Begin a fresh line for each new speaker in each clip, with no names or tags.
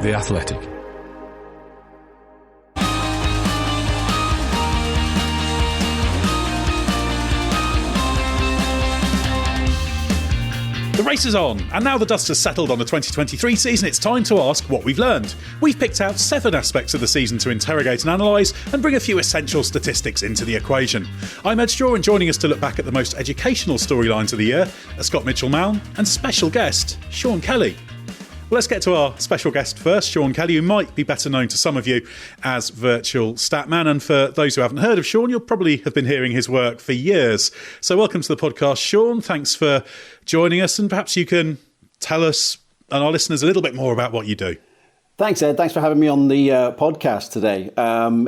The Athletic.
The race is on, and now the dust has settled on the 2023 season, it's time to ask what we've learned. We've picked out 7 aspects of the season to interrogate and analyse, and bring a few essential statistics into the equation. I'm Ed Straw, and joining us to look back at the most educational storylines of the year are Scott Mitchell-Malm and special guest, Sean Kelly. Well, let's get to our special guest first, Sean Kelly, who might be better known to some of you as Virtual Statman. And for those who haven't heard of Sean, you'll probably have been hearing his work for years. So welcome to the podcast, Sean. Thanks for joining us. And perhaps you can tell us and our listeners a little bit more about what you do.
Thanks, Ed. Thanks for having me on the podcast today.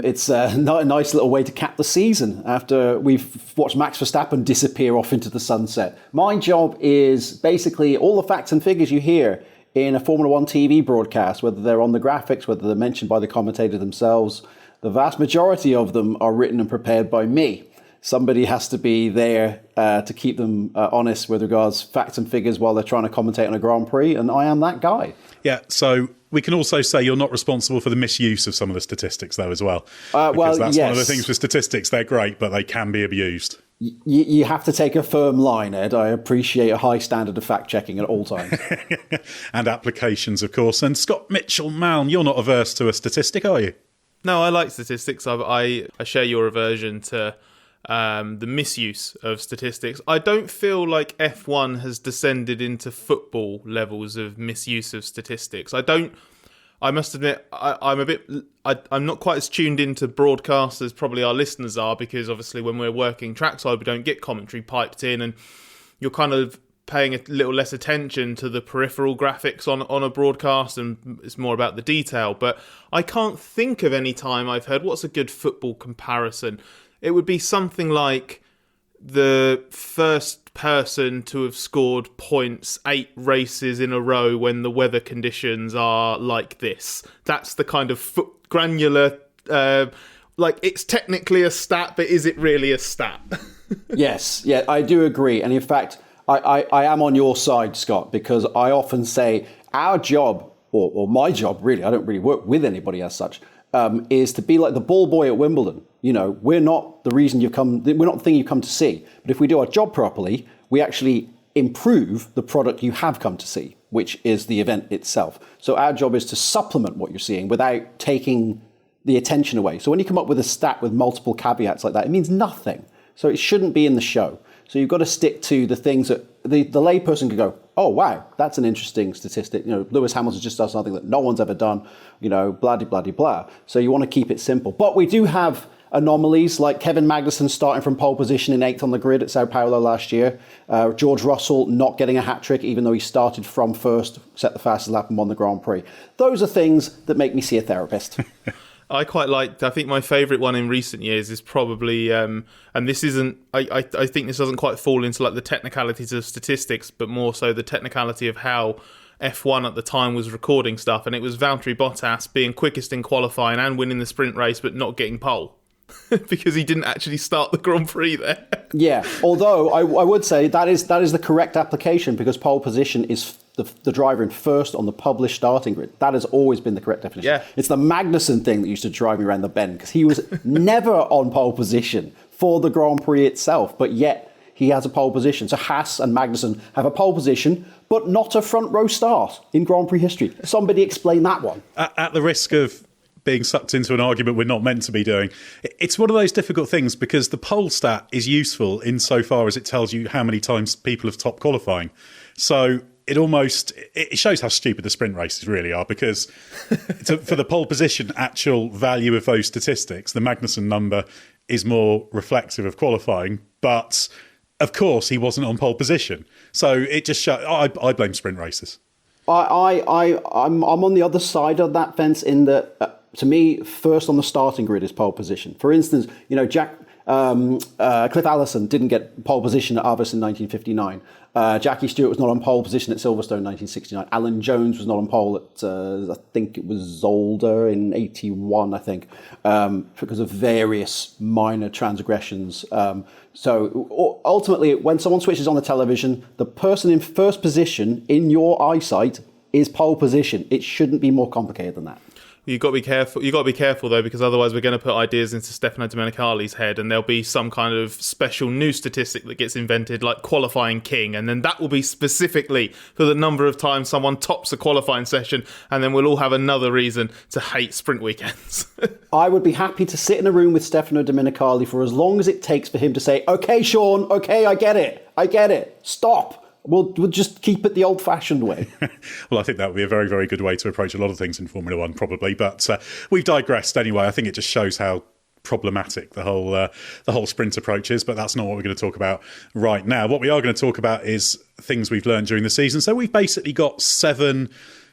It's a nice little way to cap the season after we've watched Max Verstappen disappear off into the sunset. My job is basically all the facts and figures you hear in a Formula One TV broadcast, whether they're on the graphics, whether they're mentioned by the commentator themselves. The vast majority of them are written and prepared by me. Somebody has to be there to keep them honest with regards facts and figures while they're trying to commentate on a Grand Prix, and I am that guy.
Yeah, so we can also say you're not responsible for the misuse of some of the statistics, though, as well.
Well,
that's
yes.
one of the things with statistics. They're great, but they can be abused.
You have to take a firm line, Ed. I appreciate a high standard of fact-checking at all times.
And applications, of course. And Scott Mitchell-Malm, you're not averse to a statistic, are you?
No, I like statistics. I share your aversion to the misuse of statistics. I don't feel like F1 has descended into football levels of misuse of statistics. I must admit, I'm not quite as tuned into broadcast as probably our listeners are, because obviously when we're working trackside, we don't get commentary piped in, and you're kind of paying a little less attention to the peripheral graphics on a broadcast, and it's more about the detail. But I can't think of any time I've heard, what's a good football comparison? It would be something like the first person to have scored points 8 races in a row when the weather conditions are like this. That's the kind of granular, like it's technically a stat, but is it really a stat?
Yes, yeah, I do agree. And in fact, I am on your side, Scott, because I often say our job, or my job really, I don't really work with anybody as such, is to be like the ball boy at Wimbledon. You know, we're not the reason we're not the thing you come to see. But if we do our job properly, we actually improve the product you have come to see, which is the event itself. So our job is to supplement what you're seeing without taking the attention away. So when you come up with a stat with multiple caveats like that, it means nothing. So it shouldn't be in the show. So you've got to stick to the things that the layperson can go, oh, wow, that's an interesting statistic. You know, Lewis Hamilton just does something that no one's ever done, you know, blah, blah, blah, blah. So you want to keep it simple. But we do have anomalies like Kevin Magnussen starting from pole position in 8th on the grid at Sao Paulo last year. George Russell not getting a hat-trick, even though he started from first, set the fastest lap and won the Grand Prix. Those are things that make me see a therapist.
I think my favourite one in recent years is probably, and this isn't, I think this doesn't quite fall into like the technicalities of statistics, but more so the technicality of how F1 at the time was recording stuff. And it was Valtteri Bottas being quickest in qualifying and winning the sprint race, but not getting pole. Because he didn't actually start the Grand Prix there.
Yeah, although I would say that is the correct application, because pole position is the driver in first on the published starting grid. That has always been the correct definition.
Yeah.
It's the Magnussen thing that used to drive me around the bend, because he was never on pole position for the Grand Prix itself, but yet he has a pole position. So Haas and Magnussen have a pole position, but not a front row start in Grand Prix history. Somebody explain that one.
At the risk of being sucked into an argument we're not meant to be doing, it's one of those difficult things, because the pole stat is useful insofar as it tells you how many times people have topped qualifying. So it shows how stupid the sprint races really are, because for the pole position actual value of those statistics, the Magnussen number is more reflective of qualifying, but of course he wasn't on pole position. So it just shows, I blame sprint races.
I'm on the other side of that fence in that, to me, first on the starting grid is pole position. For instance, you know, Cliff Allison didn't get pole position at Avis in 1959. Jackie Stewart was not on pole position at Silverstone in 1969. Alan Jones was not on pole at, I think it was Zolder in 81, I think, because of various minor transgressions. So ultimately, when someone switches on the television, the person in first position in your eyesight is pole position. It shouldn't be more complicated than that.
You've got to be careful. You've got to be careful though, because otherwise we're going to put ideas into Stefano Domenicali's head, and there'll be some kind of special new statistic that gets invented, like qualifying king, and then that will be specifically for the number of times someone tops a qualifying session, and then we'll all have another reason to hate sprint weekends.
I would be happy to sit in a room with Stefano Domenicali for as long as it takes for him to say, "Okay, Sean. Okay, I get it. Stop." We'll just keep it the old-fashioned way.
Well, I think that would be a very, very good way to approach a lot of things in Formula One, probably. But we've digressed anyway. I think it just shows how problematic the whole sprint approach is. But that's not what we're going to talk about right now. What we are going to talk about is things we've learned during the season. So we've basically got 7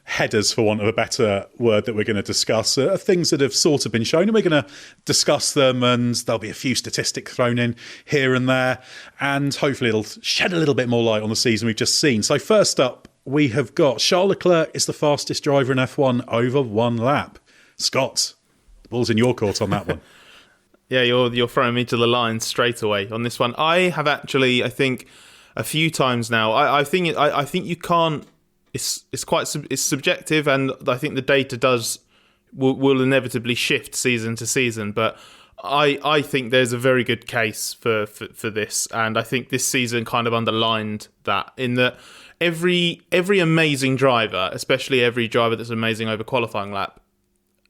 headers, for want of a better word, that we're going to discuss, things that have sort of been shown, and we're going to discuss them, and there'll be a few statistics thrown in here and there, and hopefully it'll shed a little bit more light on the season we've just seen. So first up, we have got Charles Leclerc is the fastest driver in F1 over 1 lap. Scott, the ball's in your court on that one.
Yeah, you're throwing me to the line straight away on this one. I have actually, I think, a few times now. I think you can't. It's subjective, and I think the data will inevitably shift season to season. But I think there's a very good case for this, and I think this season kind of underlined that, in that every amazing driver, especially every driver that's amazing over qualifying lap,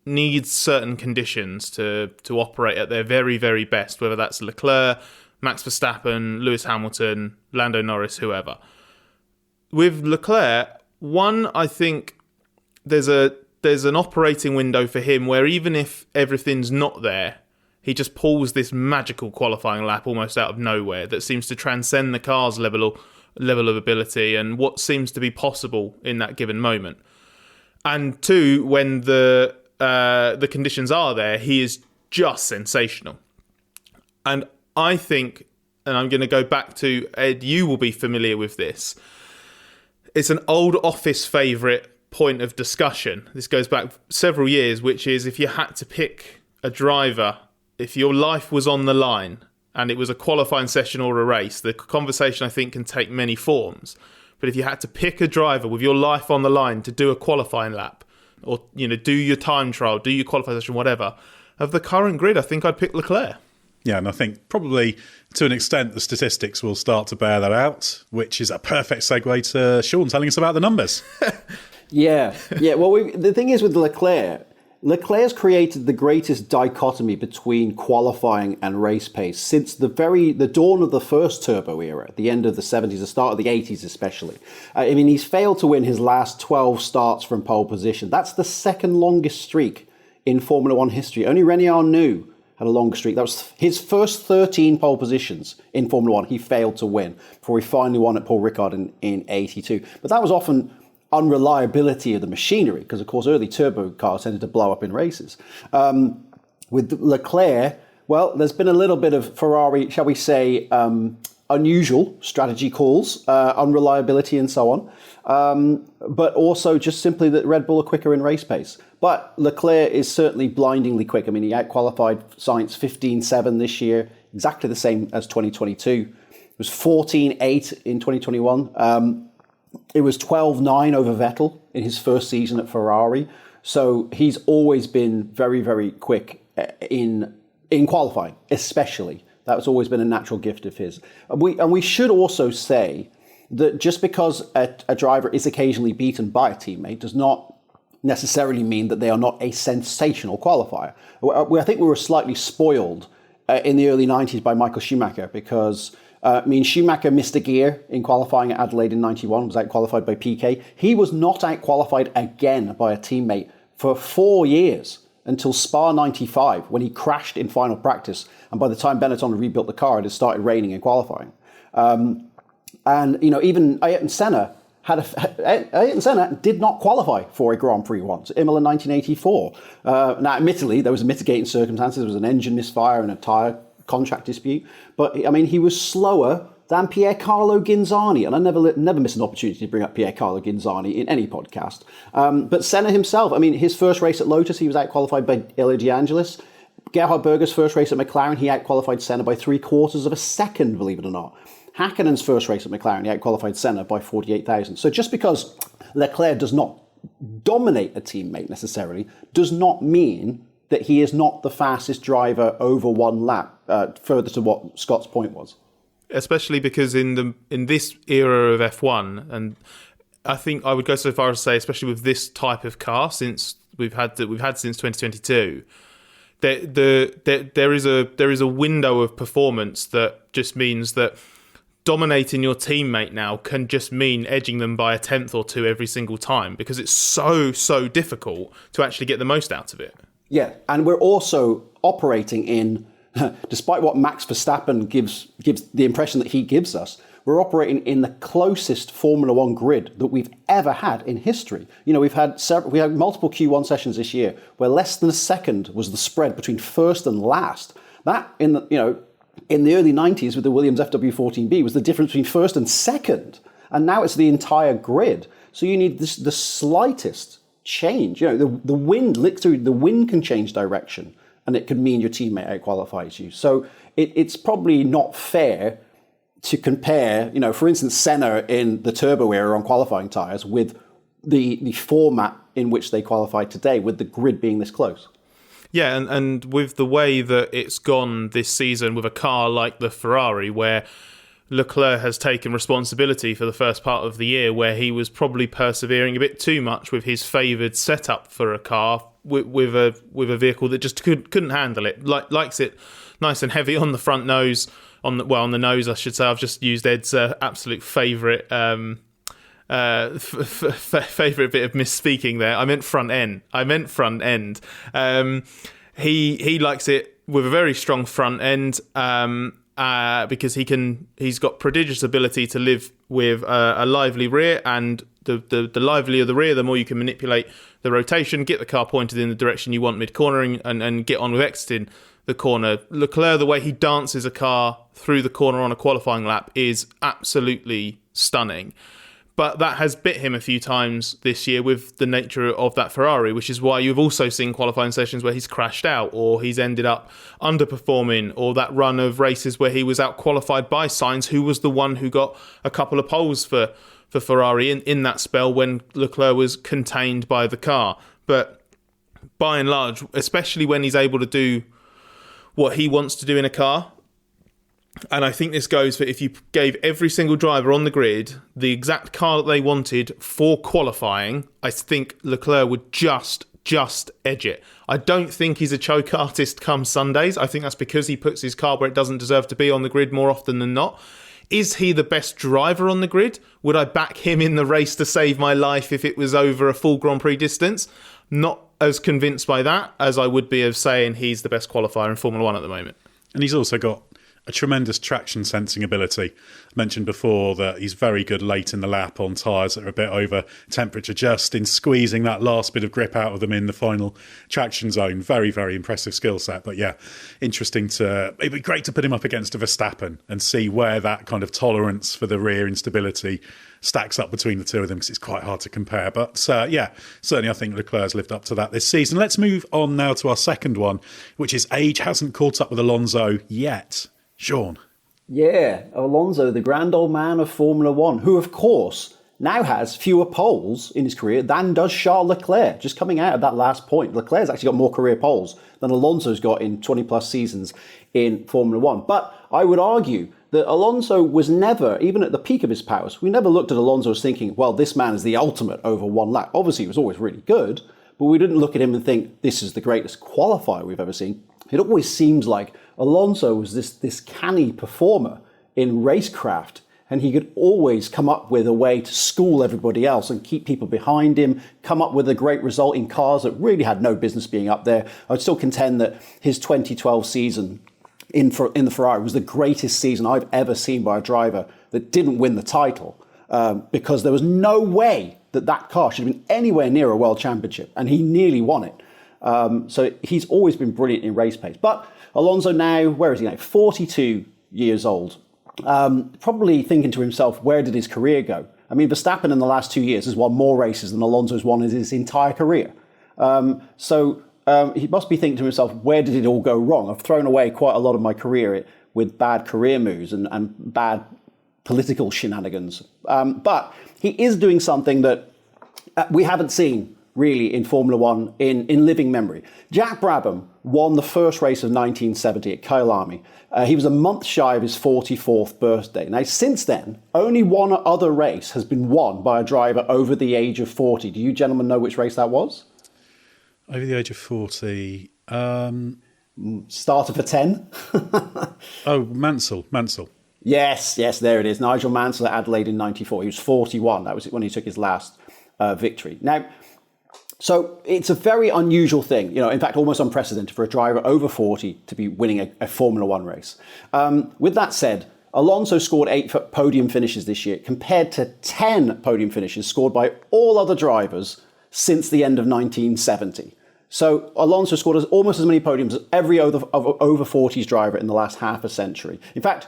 needs certain conditions to operate at their very, very best, whether that's Leclerc, Max Verstappen, Lewis Hamilton, Lando Norris, whoever. With Leclerc, I think there's an operating window for him where even if everything's not there, he just pulls this magical qualifying lap almost out of nowhere that seems to transcend the car's level of ability and what seems to be possible in that given moment. And 2, when the conditions are there, he is just sensational. And I think, and I'm going to go back to Ed, you will be familiar with this. It's an old office favourite point of discussion. This goes back several years, which is if you had to pick a driver, if your life was on the line and it was a qualifying session or a race, the conversation I think can take many forms. But if you had to pick a driver with your life on the line to do a qualifying lap, or do your time trial, do your qualifying session, whatever, of the current grid, I think I'd pick Leclerc.
Yeah, and I think probably to an extent the statistics will start to bear that out, which is a perfect segue to Sean telling us about the numbers.
Yeah. Well, the thing is with Leclerc's created the greatest dichotomy between qualifying and race pace since the dawn of the first turbo era, at the end of the 70s, the start of the 80s especially. He's failed to win his last 12 starts from pole position. That's the second longest streak in Formula One history. Only René Arnoux had a longer streak. That was his first 13 pole positions in Formula One. He failed to win before he finally won at Paul Ricard in 82. But that was often unreliability of the machinery, because of course early turbo cars tended to blow up in races. With Leclerc, well, there's been a little bit of Ferrari, shall we say, unusual strategy calls, unreliability and so on, but also just simply that Red Bull are quicker in race pace. But Leclerc is certainly blindingly quick. He outqualified Sainz 15-7 this year, exactly the same as 2022. It was 14-8 in 2021. It was 12-9 over Vettel in his first season at Ferrari. So he's always been very, very quick in qualifying, especially. That's always been a natural gift of his. And we should also say that just because a driver is occasionally beaten by a teammate does not necessarily mean that they are not a sensational qualifier. I think we were slightly spoiled in the early 90s by Michael Schumacher because Schumacher missed a gear in qualifying at Adelaide in 91, was outqualified by Piquet. He was not outqualified again by a teammate for 4 years until Spa 95, when he crashed in final practice. And by the time Benetton had rebuilt the car, it had started raining in qualifying. Even Ayrton Senna did not qualify for a Grand Prix once, Imola 1984. Now, admittedly, there was a mitigating circumstances. There was an engine misfire and a tyre contract dispute. But, he was slower than Piercarlo Ghinzani. And I never miss an opportunity to bring up Piercarlo Ghinzani in any podcast. But Senna himself, his first race at Lotus, he was outqualified by Elio De Angelis. Gerhard Berger's first race at McLaren, he outqualified Senna by 3/4 of a second, believe it or not. Häkkinen's first race at McLaren, he outqualified Senna by 48 thousandths. So just because Leclerc does not dominate a teammate necessarily does not mean that he is not the fastest driver over one lap, further to what Scott's point was.
Especially because in this era of F1, and I think I would go so far as to say, especially with this type of car since we've had since 2022, there is a window of performance that just means that dominating your teammate now can just mean edging them by a tenth or two every single time, because it's so difficult to actually get the most out of it.
Yeah, and we're also operating in, despite what Max Verstappen gives the impression that he gives us, we're operating in the closest Formula One grid that we've ever had in history. You know, we had multiple Q1 sessions this year where less than a second was the spread between first and last. That in the early 90s with the Williams FW14B was the difference between first and second, and now it's the entire grid. So you need the slightest change. You know, the wind, literally, the wind can change direction, and it could mean your teammate outqualifies you. So it's probably not fair to compare, you know, for instance, Senna in the turbo era on qualifying tyres with the format in which they qualify today, with the grid being this close.
Yeah, and with the way that it's gone this season with a car like the Ferrari, where Leclerc has taken responsibility for the first part of the year, where he was probably persevering a bit too much with his favoured setup for a car with a vehicle that just couldn't handle it. Likes it nice and heavy on the front nose, on the nose, I should say. I've just used Ed's absolute favourite favourite bit of misspeaking there. I meant front end. He likes it with a very strong front end. Because he's got prodigious ability to live with a lively rear, and the livelier the rear, the more you can manipulate the rotation, get the car pointed in the direction you want mid-cornering, and get on with exiting the corner. Leclerc, the way he dances a car through the corner on a qualifying lap is absolutely stunning. But that has bit him a few times this year with the nature of that Ferrari, which is why you've also seen qualifying sessions where he's crashed out, or he's ended up underperforming, or that run of races where he was out-qualified by Sainz, who was the one who got a couple of poles for Ferrari in that spell when Leclerc was contained by the car. But by and large, especially when he's able to do what he wants to do in a car, and I think this goes for if you gave every single driver on the grid the exact car that they wanted for qualifying, I think Leclerc would just edge it. I don't think he's a choke artist come Sundays. I think that's because he puts his car where it doesn't deserve to be on the grid more often than not. Is he the best driver on the grid? Would I back him in the race to save my life if it was over a full Grand Prix distance? Not as convinced by that as I would be of saying he's the best qualifier in Formula One at the moment.
And he's also got a tremendous traction sensing ability. I mentioned before that he's very good late in the lap on tyres that are a bit over temperature, just in squeezing that last bit of grip out of them in the final traction zone. Very, very impressive skill set. But yeah, it'd be great to put him up against a Verstappen and see where that kind of tolerance for the rear instability stacks up between the two of them, because it's quite hard to compare. But yeah, certainly I think Leclerc's lived up to that this season. Let's move on now to our second one, which is age hasn't caught up with Alonso yet. Sean.
Yeah, Alonso, the grand old man of Formula One, who, of course, now has fewer poles in his career than does Charles Leclerc. Just coming out of that last point, Leclerc's actually got more career poles than Alonso's got in 20-plus seasons in Formula One. But I would argue that Alonso was never, even at the peak of his powers, we never looked at Alonso as thinking, well, this man is the ultimate over one lap. Obviously, he was always really good, but we didn't look at him and think, this is the greatest qualifier we've ever seen. It always seems like Alonso was this canny performer in racecraft, and he could always come up with a way to school everybody else and keep people behind him, come up with a great result in cars that really had no business being up there. I would still contend that his 2012 season in the Ferrari was the greatest season I've ever seen by a driver that didn't win the title, because there was no way that car should have been anywhere near a world championship, and he nearly won it. So he's always been brilliant in race pace. But Alonso now, where is he now? 42 years old. Probably thinking to himself, where did his career go? I mean, Verstappen in the last 2 years has won more races than Alonso's won in his entire career. So he must be thinking to himself, where did it all go wrong? I've thrown away quite a lot of my career with bad career moves and bad political shenanigans. But he is doing something that we haven't seen really in Formula One in living memory. Jack Brabham won the first race of 1970 at Kyalami. He was a month shy of his 44th birthday. Now, since then, only one other race has been won by a driver over the age of 40. Do you gentlemen know which race that was?
Over the age of 40.
Starter for 10?
Oh, Mansell.
Yes, there it is. Nigel Mansell at Adelaide in 94. He was 41. That was when he took his last victory. Now, so it's a very unusual thing, in fact, almost unprecedented for a driver over 40 to be winning a Formula One race. With that said, Alonso scored 8 podium finishes this year compared to 10 podium finishes scored by all other drivers since the end of 1970. So Alonso scored almost as many podiums as every over 40s driver in the last half a century. In fact,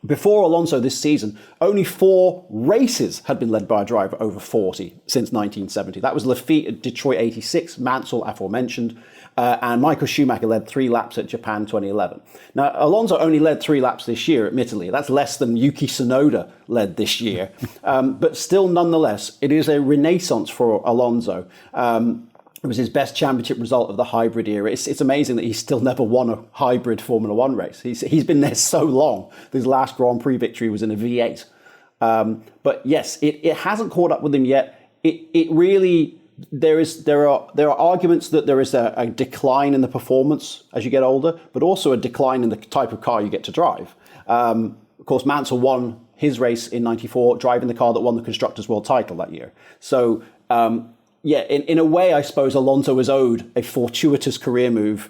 before Alonso this season, only 4 races had been led by a driver over 40 since 1970. That was Lafitte at Detroit 86, Mansell aforementioned, and Michael Schumacher led 3 laps at Japan 2011. Now, Alonso only led 3 laps this year, admittedly. That's less than Yuki Tsunoda led this year. But still, nonetheless, it is a renaissance for Alonso. It was his best championship result of the hybrid era. It's amazing that he's still never won a hybrid Formula One race. He's been there so long. His last Grand Prix victory was in a V8. But yes, it hasn't caught up with him yet. It really, there are arguments that there is a decline in the performance as you get older, but also a decline in the type of car you get to drive. Of course, Mansell won his race in 94, driving the car that won the Constructors' World title that year. So, yeah, in a way, I suppose Alonso was owed a fortuitous career move.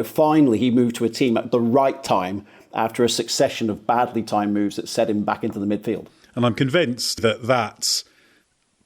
Finally, he moved to a team at the right time after a succession of badly timed moves that set him back into the midfield.
And I'm convinced that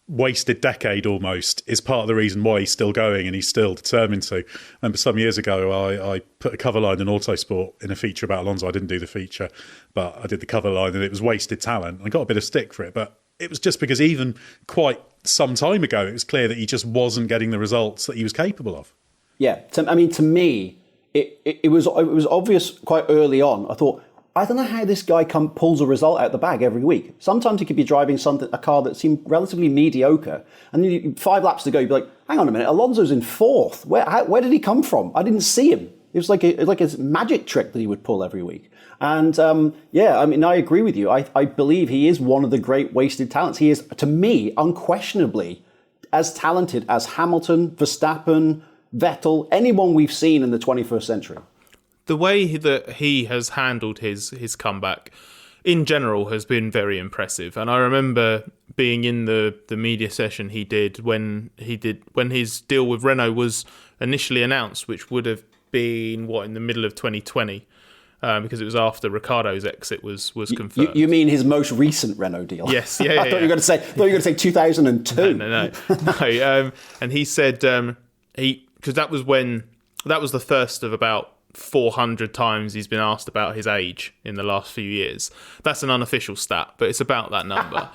wasted decade almost is part of the reason why he's still going and he's still determined to. I remember some years ago, I put a cover line in Autosport in a feature about Alonso. I didn't do the feature, but I did the cover line and it was wasted talent. I got a bit of stick for it, but it was just because even quite some time ago, it was clear that he just wasn't getting the results that he was capable of.
Yeah, to me, it was obvious quite early on. I thought, I don't know how this guy pulls a result out the bag every week. Sometimes he could be driving a car that seemed relatively mediocre, and then 5 laps to go, you'd be like, hang on a minute, Alonso's in 4th. Where did he come from? I didn't see him. It was like a magic trick that he would pull every week. And I agree with you. I believe he is one of the great wasted talents. He is, to me, unquestionably as talented as Hamilton, Verstappen, Vettel, anyone we've seen in the 21st century.
The way that he has handled his comeback in general has been very impressive. And I remember being in the media session he did when his deal with Renault was initially announced, which would have been in the middle of 2020. Because it was after Ricciardo's exit was confirmed.
You mean his most recent Renault deal?
Yes, yeah.
I thought you were going to say 2002.
No. And he said because that was the first of about 400 times he's been asked about his age in the last few years. That's an unofficial stat, but it's about that number.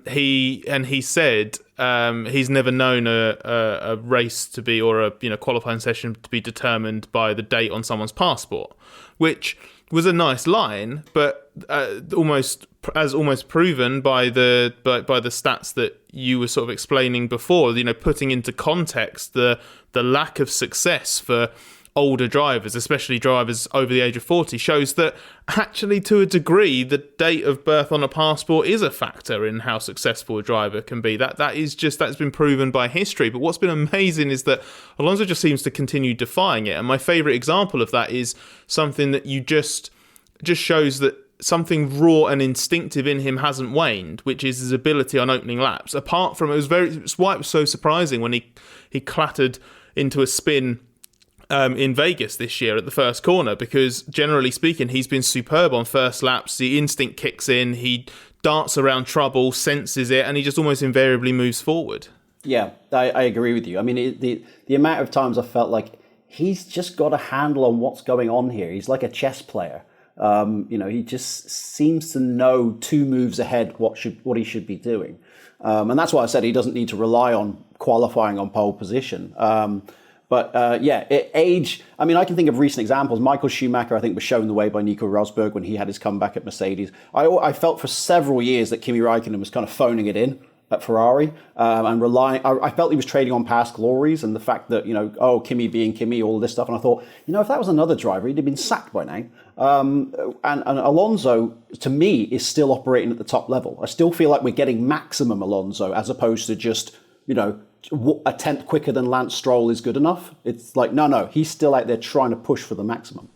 He said he's never known a race to be, or a qualifying session to be determined by the date on someone's passport, which was a nice line, but almost proven by the stats that you were sort of explaining before. Putting into context the lack of success for older drivers, especially drivers over the age of 40, shows that actually, to a degree, the date of birth on a passport is a factor in how successful a driver can be. That's been proven by history. But what's been amazing is that Alonso just seems to continue defying it. And my favourite example of that is something that you just shows that something raw and instinctive in him hasn't waned, which is his ability on opening laps. Apart from, it's why it was so surprising when he clattered into a spin in Vegas this year at the first corner, because generally speaking, he's been superb on first laps. The instinct kicks in, he darts around trouble, senses it, and he just almost invariably moves forward.
Yeah, I agree with you. I mean, the amount of times I felt like he's just got a handle on what's going on here. He's like a chess player. He just seems to know 2 moves ahead what he should be doing. And that's why I said he doesn't need to rely on qualifying on pole position. Age, I mean, I can think of recent examples. Michael Schumacher, I think, was shown the way by Nico Rosberg when he had his comeback at Mercedes. I felt for several years that Kimi Räikkönen was kind of phoning it in at Ferrari, and relying. I felt he was trading on past glories and the fact that, Kimi being Kimi, all this stuff. And I thought, if that was another driver, he'd have been sacked by now. And Alonso, to me, is still operating at the top level. I still feel like we're getting maximum Alonso as opposed to just, a tenth quicker than Lance Stroll is good enough. It's like, no, he's still out there trying to push for the maximum.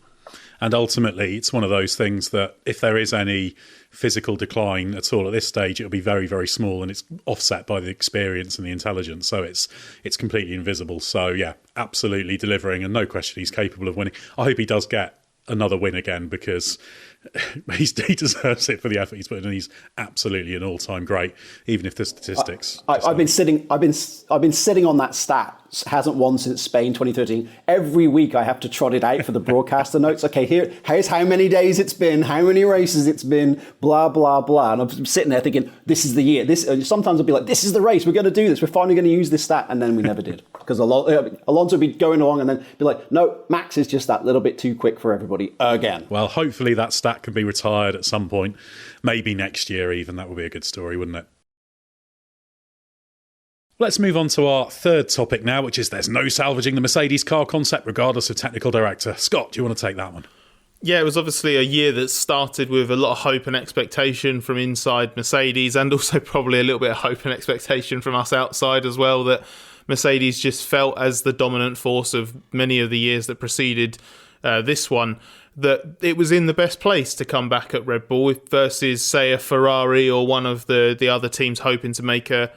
And ultimately, it's one of those things that if there is any physical decline at all at this stage, it'll be very, very small, and it's offset by the experience and the intelligence. So it's completely invisible. So yeah, absolutely delivering, and no question he's capable of winning. I hope he does get another win again, because he deserves it for the effort he's put in. He's absolutely an all-time great, even if the statistics.
I've been sitting on that stat. Hasn't won since Spain 2013. Every week I have to trot it out for the broadcaster notes. Okay, here's how many days it's been, how many races it's been, blah blah blah. And I'm sitting there thinking, this is the year. Sometimes I'll be like, this is the race. We're going to do this. We're finally going to use this stat, and then we never did, because Alonso would be going along and then be like, no, Max is just that little bit too quick for everybody again.
Well, hopefully that stat can be retired at some point, maybe next year even. That would be a good story, wouldn't it? Let's move on to our third topic now, which is there's no salvaging the Mercedes car concept regardless of technical director. Scott, do you want to take that one?
Yeah, it was obviously a year that started with a lot of hope and expectation from inside Mercedes, and also probably a little bit of hope and expectation from us outside as well, that Mercedes just felt as the dominant force of many of the years that preceded this one, that it was in the best place to come back at Red Bull versus, say, a Ferrari or one of the other teams hoping to make a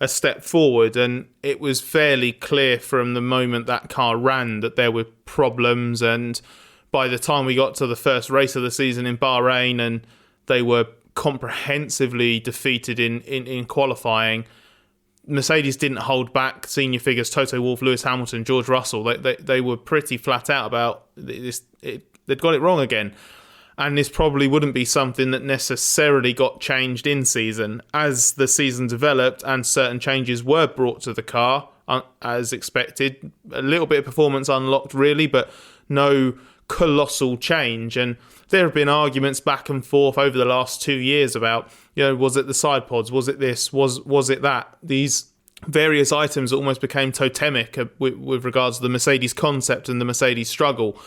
step forward. And it was fairly clear from the moment that car ran that there were problems, and by the time we got to the first race of the season in Bahrain and they were comprehensively defeated in qualifying, Mercedes didn't hold back. Senior figures Toto Wolff, Lewis Hamilton, George Russell, they were pretty flat out about this. They'd got it wrong again. And this probably wouldn't be something that necessarily got changed in season. As the season developed and certain changes were brought to the car, as expected, a little bit of performance unlocked really, but no colossal change. And there have been arguments back and forth over the last 2 years about, was it the side pods? Was it this? Was it that? These various items almost became totemic with regards to the Mercedes concept and the Mercedes struggle.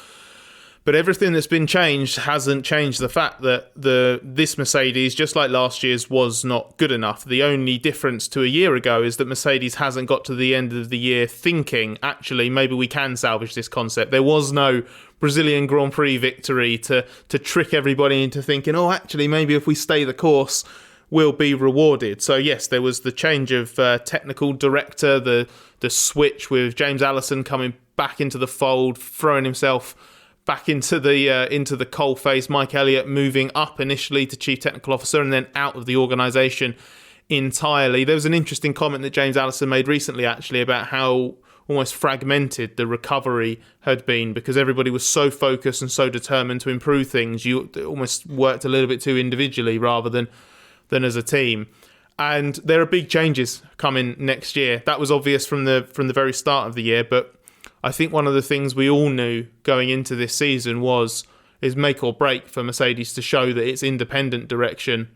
But everything that's been changed hasn't changed the fact that this Mercedes, just like last year's, was not good enough. The only difference to a year ago is that Mercedes hasn't got to the end of the year thinking, actually, maybe we can salvage this concept. There was no Brazilian Grand Prix victory to trick everybody into thinking, actually, maybe if we stay the course, we'll be rewarded. So yes, there was the change of technical director, the switch with James Allison coming back into the fold, throwing himself back into the coalface. Mike Elliott moving up initially to Chief Technical Officer and then out of the organisation entirely. There was an interesting comment that James Allison made recently, actually, about how almost fragmented the recovery had been because everybody was so focused and so determined to improve things. You almost worked a little bit too individually rather than as a team. And there are big changes coming next year. That was obvious from the very start of the year, but I think one of the things we all knew going into this season is make or break for Mercedes to show that its independent direction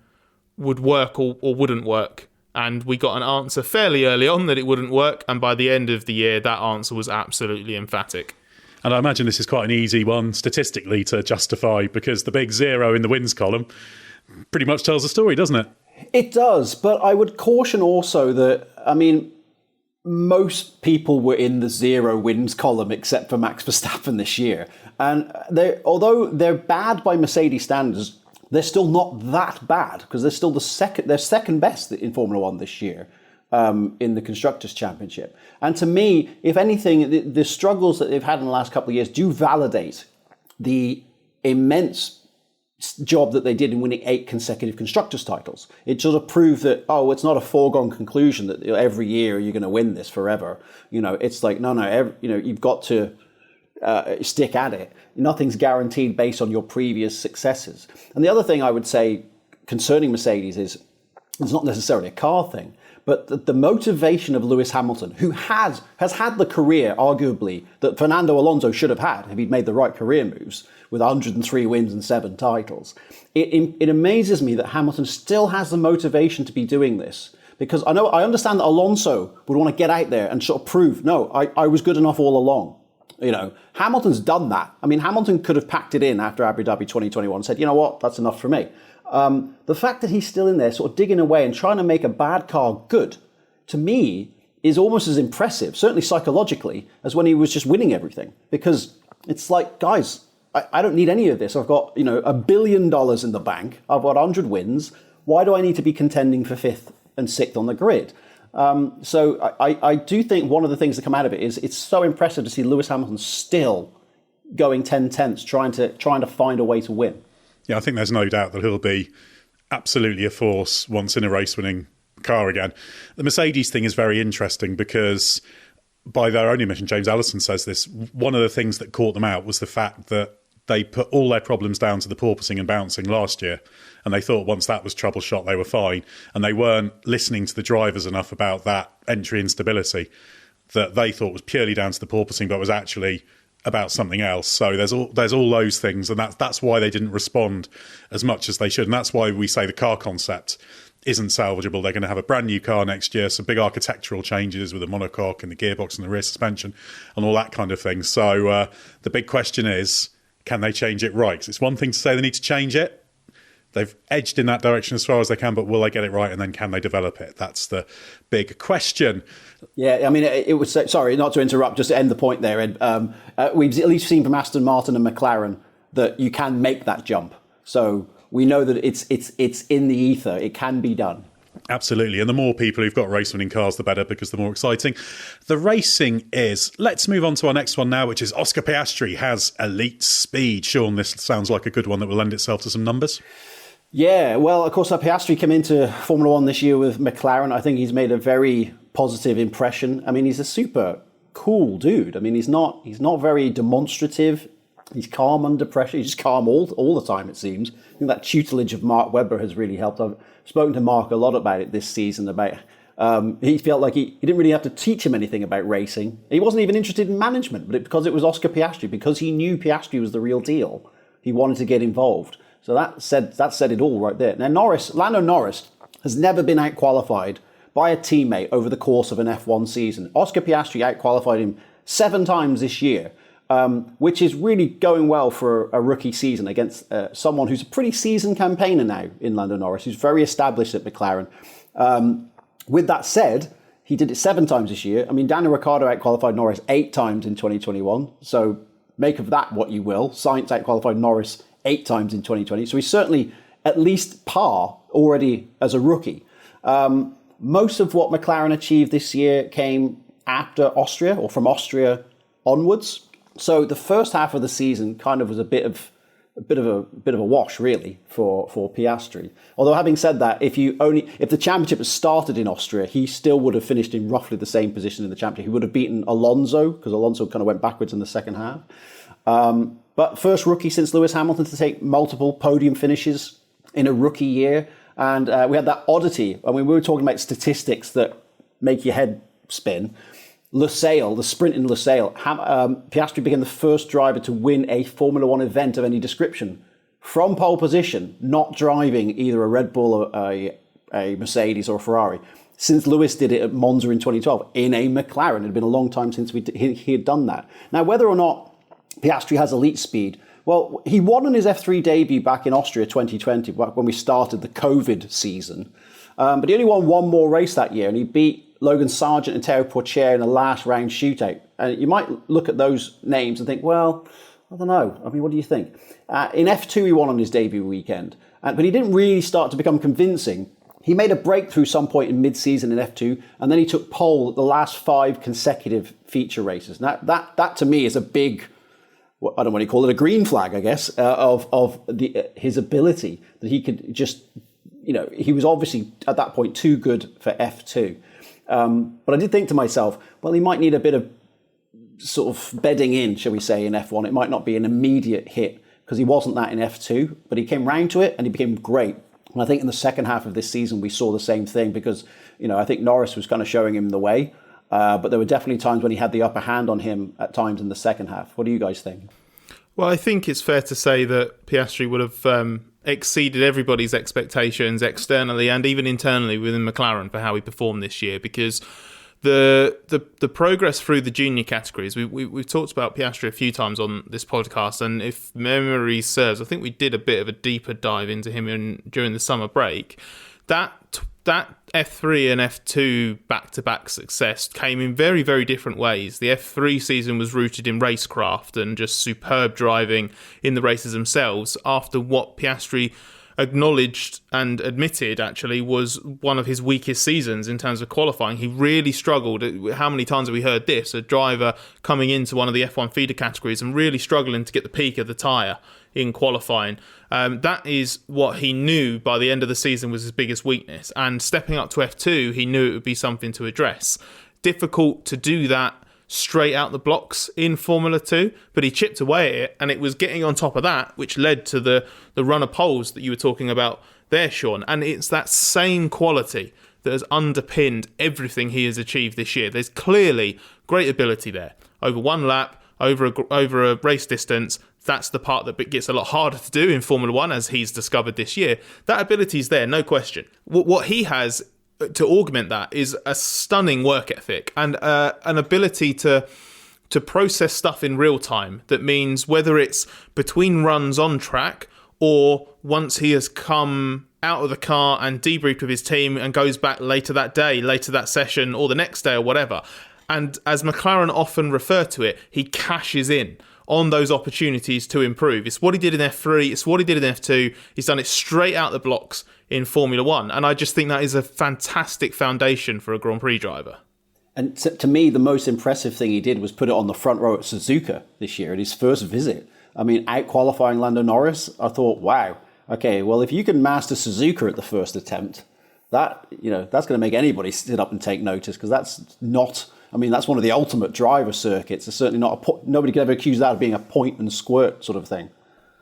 would work or wouldn't work. And we got an answer fairly early on that it wouldn't work, and by the end of the year, that answer was absolutely emphatic.
And I imagine this is quite an easy one statistically to justify, because the big 0 in the wins column pretty much tells the story, doesn't it?
It does, but I would caution also that, most people were in the 0 wins column except for Max Verstappen this year. And although they're bad by Mercedes standards, they're still not that bad, because they're still they're second best in Formula One this year in the Constructors' Championship. And to me, if anything, the struggles that they've had in the last couple of years do validate the immense job that they did in winning 8 consecutive constructors titles. It sort of proved that, it's not a foregone conclusion that every year you're going to win this forever. It's like, you've got to stick at it. Nothing's guaranteed based on your previous successes. And the other thing I would say concerning Mercedes is it's not necessarily a car thing, but the motivation of Lewis Hamilton, who has had the career, arguably, that Fernando Alonso should have had if he'd made the right career moves, with 103 wins and 7 titles. It amazes me that Hamilton still has the motivation to be doing this, Because I understand that Alonso would want to get out there and sort of prove, no, I was good enough all along. You know, Hamilton's done that. I mean, Hamilton could have packed it in after Abu Dhabi 2021 and said, you know what, that's enough for me. The fact that he's still in there sort of digging away and trying to make a bad car good, to me, is almost as impressive, certainly psychologically, as when he was just winning everything. Because it's like, guys, I don't need any of this. I've got, $1 billion in the bank. I've got 100 wins. Why do I need to be contending for 5th and 6th on the grid? So I do think one of the things that come out of it is it's so impressive to see Lewis Hamilton still going 10 tenths, trying to find a way to win.
Yeah, I think there's no doubt that he'll be absolutely a force once in a race-winning car again. The Mercedes thing is very interesting because by their own admission, James Allison says this, one of the things that caught them out was the fact that they put all their problems down to the porpoising and bouncing last year. And they thought once that was troubleshot, they were fine. And they weren't listening to the drivers enough about that entry instability that they thought was purely down to the porpoising, but was actually about something else. So there's all those things. And that's why they didn't respond as much as they should. And that's why we say the car concept isn't salvageable. They're going to have a brand new car next year, some big architectural changes with the monocoque and the gearbox and the rear suspension and all that kind of thing. So the big question is, can they change it right? 'Cause it's one thing to say they need to change it. They've edged in that direction as far as they can, but will they get it right? And then can they develop it? That's the big question.
Yeah, I mean, it was, sorry, not to interrupt, just to end the point there, Ed. We've at least seen from Aston Martin and McLaren that you can make that jump. So we know that it's in the ether. It can be done.
Absolutely. And the more people who've got race-winning cars, the better, because the more exciting the racing is. Let's move on to our next one now, which is Oscar Piastri has elite speed. Sean, this sounds like a good one that will lend itself to some numbers.
Yeah, well, of course, Piastri came into Formula One this year with McLaren. I think he's made a very positive impression. I mean, he's a super cool dude. I mean, he's not very demonstrative. He's calm under pressure. He's just calm all the time, it seems. I think that tutelage of Mark Webber has really helped. I've spoken to Mark a lot about it this season, about he felt like he didn't really have to teach him anything about racing. He wasn't even interested in management, but because it was Oscar Piastri, because he knew Piastri was the real deal, he wanted to get involved. So that said it all right there. Now Lando Norris has never been out-qualified by a teammate over the course of an F1 season. Oscar Piastri out-qualified him 7 times this year, which is really going well for a rookie season against someone who's a pretty seasoned campaigner now in Lando Norris, who's very established at McLaren. With that said, he did it 7 times this year. I mean, Daniel Ricciardo out-qualified Norris 8 times in 2021, so make of that what you will. Sainz out-qualified Norris 8 times in 2020, so he's certainly at least par already as a rookie. Most of what McLaren achieved this year came after Austria, or from Austria onwards. So the first half of the season kind of was a bit of a wash, really, for Piastri. Although having said that, if the championship had started in Austria, he still would have finished in roughly the same position in the championship. He would have beaten Alonso, because Alonso kind of went backwards in the second half. But first rookie since Lewis Hamilton to take multiple podium finishes in a rookie year. And we had that oddity. I mean, we were talking about statistics that make your head spin. Lusail, the sprint in Lusail, Piastri became the first driver to win a Formula One event of any description from pole position, not driving either a Red Bull, or a Mercedes or a Ferrari, since Lewis did it at Monza in 2012 in a McLaren. It had been a long time since he had done that. Now, whether or not Piastri has elite speed, well, he won on his F3 debut back in Austria 2020, when we started the COVID season. But he only won one more race that year, and he beat Logan Sargent and Teo Pourchaire in a last round shootout. And you might look at those names and think, well, I don't know. I mean, what do you think? In F2, he won on his debut weekend, but he didn't really start to become convincing. He made a breakthrough some point in mid-season in F2, and then he took pole at the last 5 consecutive feature races. Now, that to me is a big, I don't know what you call it, a green flag, I guess, of his ability, that he could just, he was obviously at that point too good for F2. But I did think to myself, well, he might need a bit of sort of bedding in, shall we say, in F1. It might not be an immediate hit, because he wasn't that in F2, but he came round to it and he became great. And I think in the second half of this season, we saw the same thing, because, I think Norris was kind of showing him the way. But there were definitely times when he had the upper hand on him at times in the second half. What do you guys think?
Well, I think it's fair to say that Piastri would have exceeded everybody's expectations externally and even internally within McLaren for how he performed this year, because the progress through the junior categories, we've talked about Piastri a few times on this podcast, and if memory serves, I think we did a bit of a deeper dive into him during the summer break. That F3 and F2 back-to-back success came in very, very different ways. The F3 season was rooted in racecraft and just superb driving in the races themselves, after what Piastri acknowledged and admitted actually was one of his weakest seasons in terms of qualifying. He really struggled. How many times have we heard this? A driver coming into one of the F1 feeder categories and really struggling to get the peak of the tyre in qualifying. That is what he knew by the end of the season was his biggest weakness. And stepping up to F2, he knew it would be something to address. Difficult to do that straight out the blocks in Formula 2, but he chipped away at it, and it was getting on top of that which led to the run of poles that you were talking about there, Sean. And it's that same quality that has underpinned everything he has achieved this year. There's clearly great ability there. Over one lap, over a race distance, that's the part that gets a lot harder to do in Formula 1, as he's discovered this year. That ability is there, no question. What he has to augment that is a stunning work ethic and an ability to process stuff in real time. That means whether it's between runs on track or once he has come out of the car and debriefed with his team and goes back later that day, later that session, or the next day or whatever. And as McLaren often refer to it, he cashes in on those opportunities to improve. It's what he did in F3, it's what he did in F2. He's done it straight out the blocks in Formula 1. And I just think that is a fantastic foundation for a Grand Prix driver.
And to me, the most impressive thing he did was put it on the front row at Suzuka this year at his first visit. I mean, out-qualifying Lando Norris, I thought, wow, okay, well, if you can master Suzuka at the first attempt, that's going to make anybody sit up and take notice, because that's not... I mean, that's one of the ultimate driver circuits. It's certainly not nobody could ever accuse that of being a point and squirt sort of thing.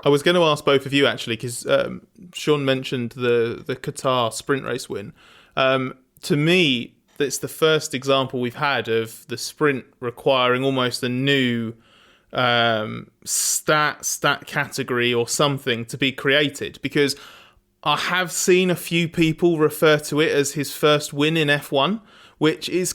I was going to ask both of you, actually, because Sean mentioned the Qatar sprint race win. To me, that's the first example we've had of the sprint requiring almost a new stat category or something to be created, because I have seen a few people refer to it as his first win in F1, which is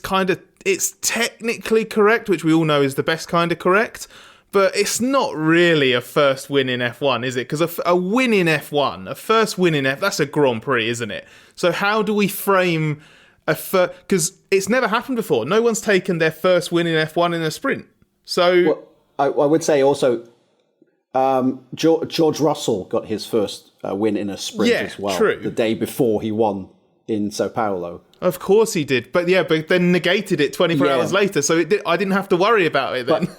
it's technically correct, which we all know is the best kind of correct, but it's not really a first win in F1, is it? Because a win in F1, a first win in that's a Grand Prix, isn't it? So how do we frame because it's never happened before. No one's taken their first win in F1 in a sprint. So
well, I would say also George Russell got his first win in a sprint as well.
True. The
day before he won in Sao Paulo.
Of course he did, but then negated it 24 hours later, so I didn't have to worry about it then.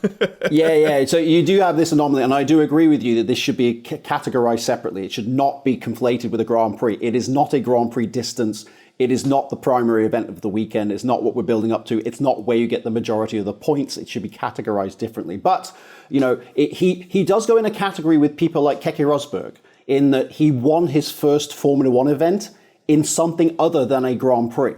Yeah. So you do have this anomaly, and I do agree with you that this should be categorized separately. It should not be conflated with a Grand Prix. It is not a Grand Prix distance. It is not the primary event of the weekend. It's not what we're building up to. It's not where you get the majority of the points. It should be categorized differently. But, he does go in a category with people like Keke Rosberg, in that he won his first Formula 1 event in something other than a Grand Prix.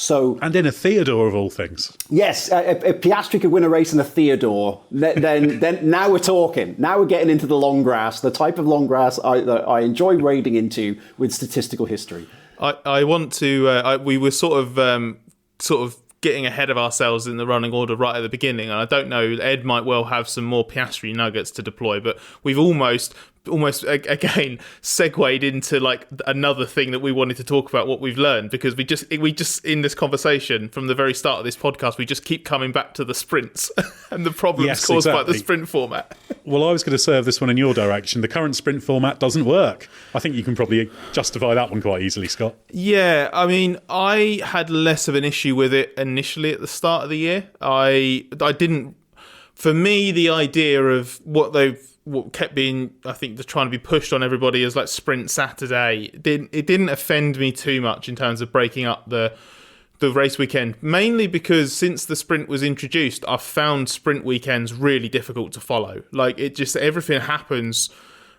And in a Theodore of all things.
Yes, if Piastri could win a race in a Theodore, then now we're talking. Now we're getting into the long grass, the type of long grass I enjoy wading into with statistical history.
I want to. We were sort of getting ahead of ourselves in the running order right at the beginning, and I don't know. Ed might well have some more Piastri nuggets to deploy, but we've almost again segued into like another thing that we wanted to talk about, what we've learned, because we just in this conversation from the very start of this podcast, we just keep coming back to the sprints and the problems caused by the sprint format.
Well, I was going to serve this one in your direction. The current sprint format doesn't work. I think you can probably justify that one quite easily, Scott.
Yeah, I mean, I had less of an issue with it initially at the start of the year. I didn't. For me, the idea of what kept being, I think, just trying to be pushed on everybody as like Sprint Saturday, it didn't offend me too much in terms of breaking up the race weekend, mainly because since the sprint was introduced, I've found sprint weekends really difficult to follow. Like, it just, everything happens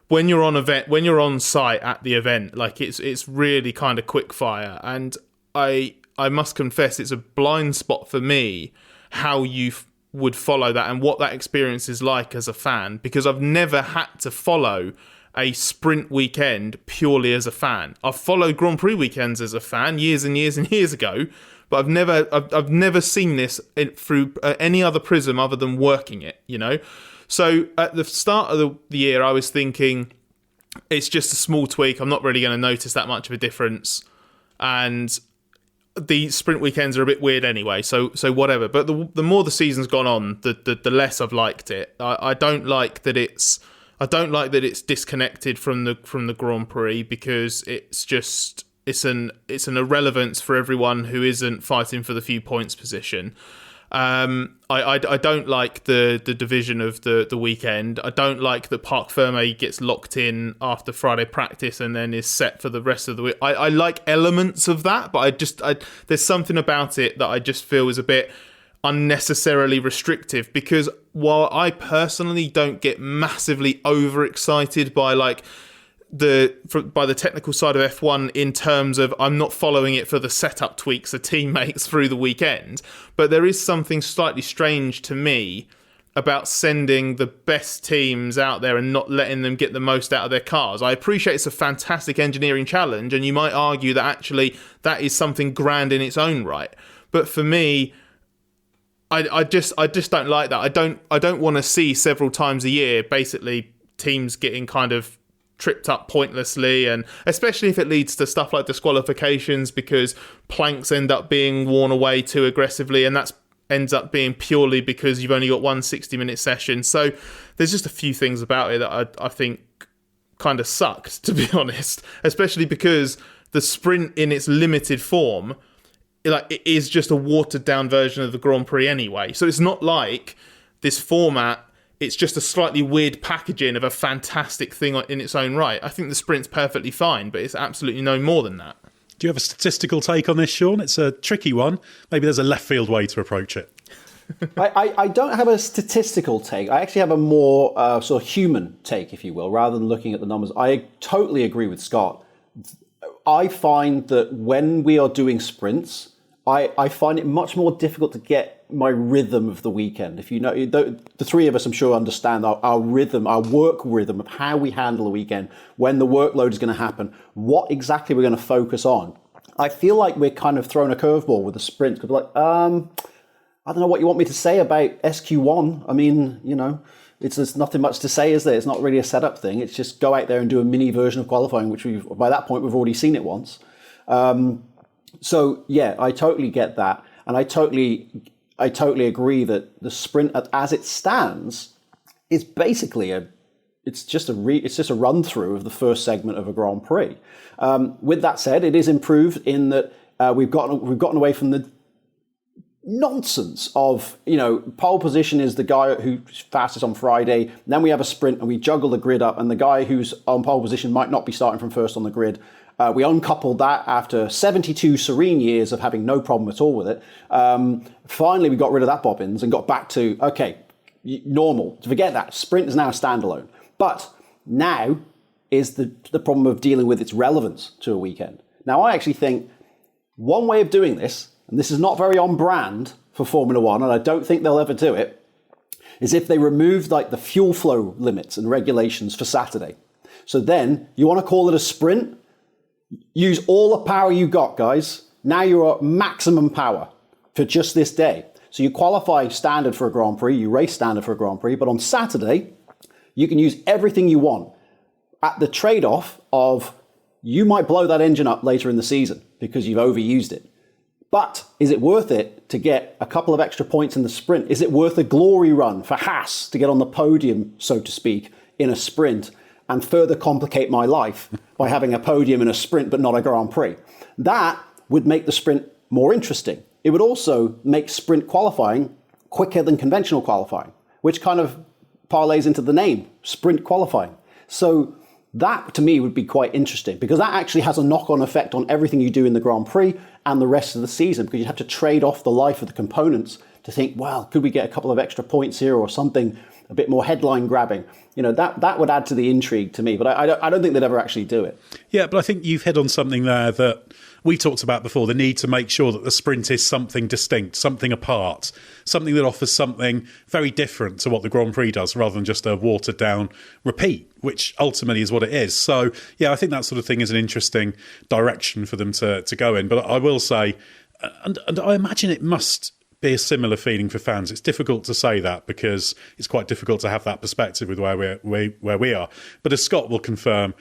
when you're on site at the event. Like, it's really kind of quick fire, and I must confess it's a blind spot for me how you would follow that and what that experience is like as a fan, because I've never had to follow a sprint weekend purely as a fan. I've followed Grand Prix weekends as a fan years and years and years ago, but I've never seen this through any other prism other than working it, you know? So at the start of the year, I was thinking, it's just a small tweak. I'm not really going to notice that much of a difference. And the sprint weekends are a bit weird anyway, so whatever. But the more the season's gone on, the less I've liked it. I don't like that it's disconnected from the Grand Prix, because it's an irrelevance for everyone who isn't fighting for the few points position. I don't like the division of the weekend. I don't like that Parc Fermé gets locked in after Friday practice and then is set for the rest of the week. I like elements of that, but there's something about it that I just feel is a bit unnecessarily restrictive, because while I personally don't get massively overexcited by the technical side of F1 in terms of I'm not following it for the setup tweaks a team makes through the weekend, but there is something slightly strange to me about sending the best teams out there and not letting them get the most out of their cars. I appreciate it's a fantastic engineering challenge, and you might argue that actually that is something grand in its own right. But for me, I just don't like that. I don't want to see several times a year basically teams getting kind of tripped up pointlessly, and especially if it leads to stuff like disqualifications because planks end up being worn away too aggressively, and that ends up being purely because you've only got one 60-minute session. So there's just a few things about it that I think kind of sucked, to be honest, especially because the sprint in its limited form, it is just a watered down version of the Grand Prix anyway. So it's not like this format, it's just a slightly weird packaging of a fantastic thing in its own right. I think the sprint's perfectly fine, but it's absolutely no more than that.
Do you have a statistical take on this, Sean? It's a tricky one. Maybe there's a left field way to approach it.
I don't have a statistical take. I actually have a more sort of human take, if you will, rather than looking at the numbers. I totally agree with Scott. I find that when we are doing sprints, I find it much more difficult to get my rhythm of the weekend. If you know, the three of us, I'm sure, understand our rhythm, our work rhythm of how we handle the weekend, when the workload is going to happen, what exactly we're going to focus on. I feel like we're kind of throwing a curveball with the sprint, because I don't know what you want me to say about SQ1. I mean, you know, there's nothing much to say, is there? It's not really a setup thing. It's just go out there and do a mini version of qualifying, which by that point we've already seen it once. So yeah, I totally get that, and I totally agree that the sprint as it stands is basically it's just a run through of the first segment of a Grand Prix. With that said, it is improved in that we've gotten away from the nonsense of, you know, pole position is the guy who's fastest on Friday, then we have a sprint and we juggle the grid up, and the guy who's on pole position might not be starting from first on the grid. We uncoupled that after 72 serene years of having no problem at all with it. Finally, we got rid of that bobbins and got back to, okay, normal. Forget that. Sprint is now standalone. But now is the problem of dealing with its relevance to a weekend. Now, I actually think one way of doing this, and this is not very on brand for Formula One, and I don't think they'll ever do it, is if they removed like the fuel flow limits and regulations for Saturday. So then you want to call it a sprint? Use all the power you got, guys. Now you're at maximum power for just this day. So you qualify standard for a Grand Prix, you race standard for a Grand Prix, but on Saturday, you can use everything you want at the trade-off of you might blow that engine up later in the season because you've overused it. But is it worth it to get a couple of extra points in the sprint? Is it worth a glory run for Haas to get on the podium, so to speak, in a sprint and further complicate my life by having a podium in a sprint but not a Grand Prix? That would make the sprint more interesting. It would also make sprint qualifying quicker than conventional qualifying, which kind of parlays into the name, sprint qualifying. So that, to me, would be quite interesting, because that actually has a knock-on effect on everything you do in the Grand Prix and the rest of the season, because you have to trade off the life of the components to think, well, could we get a couple of extra points here or something a bit more headline grabbing? You know, that would add to the intrigue to me, but I don't think they'd ever actually do it.
Yeah, but I think you've hit on something there that we talked about before, the need to make sure that the sprint is something distinct, something apart, something that offers something very different to what the Grand Prix does, rather than just a watered down repeat, which ultimately is what it is. So, yeah, I think that sort of thing is an interesting direction for them to go in. But I will say, and I imagine it must be a similar feeling for fans. It's difficult to say that because it's quite difficult to have that perspective with where we are. But as Scott will confirm,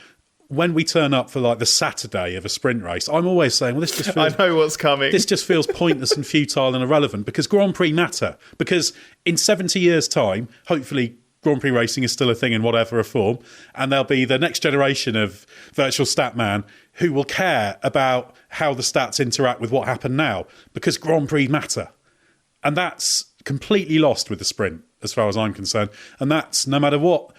when we turn up for like the Saturday of a sprint race, I'm always saying, well, this just feels,
I know what's coming.
This just feels pointless and futile and irrelevant, because Grand Prix matter. Because in 70 years' time, hopefully Grand Prix racing is still a thing in whatever a form, and there'll be the next generation of virtual stat man who will care about how the stats interact with what happened now, because Grand Prix matter. And that's completely lost with the sprint, as far as I'm concerned. And that's, no matter what,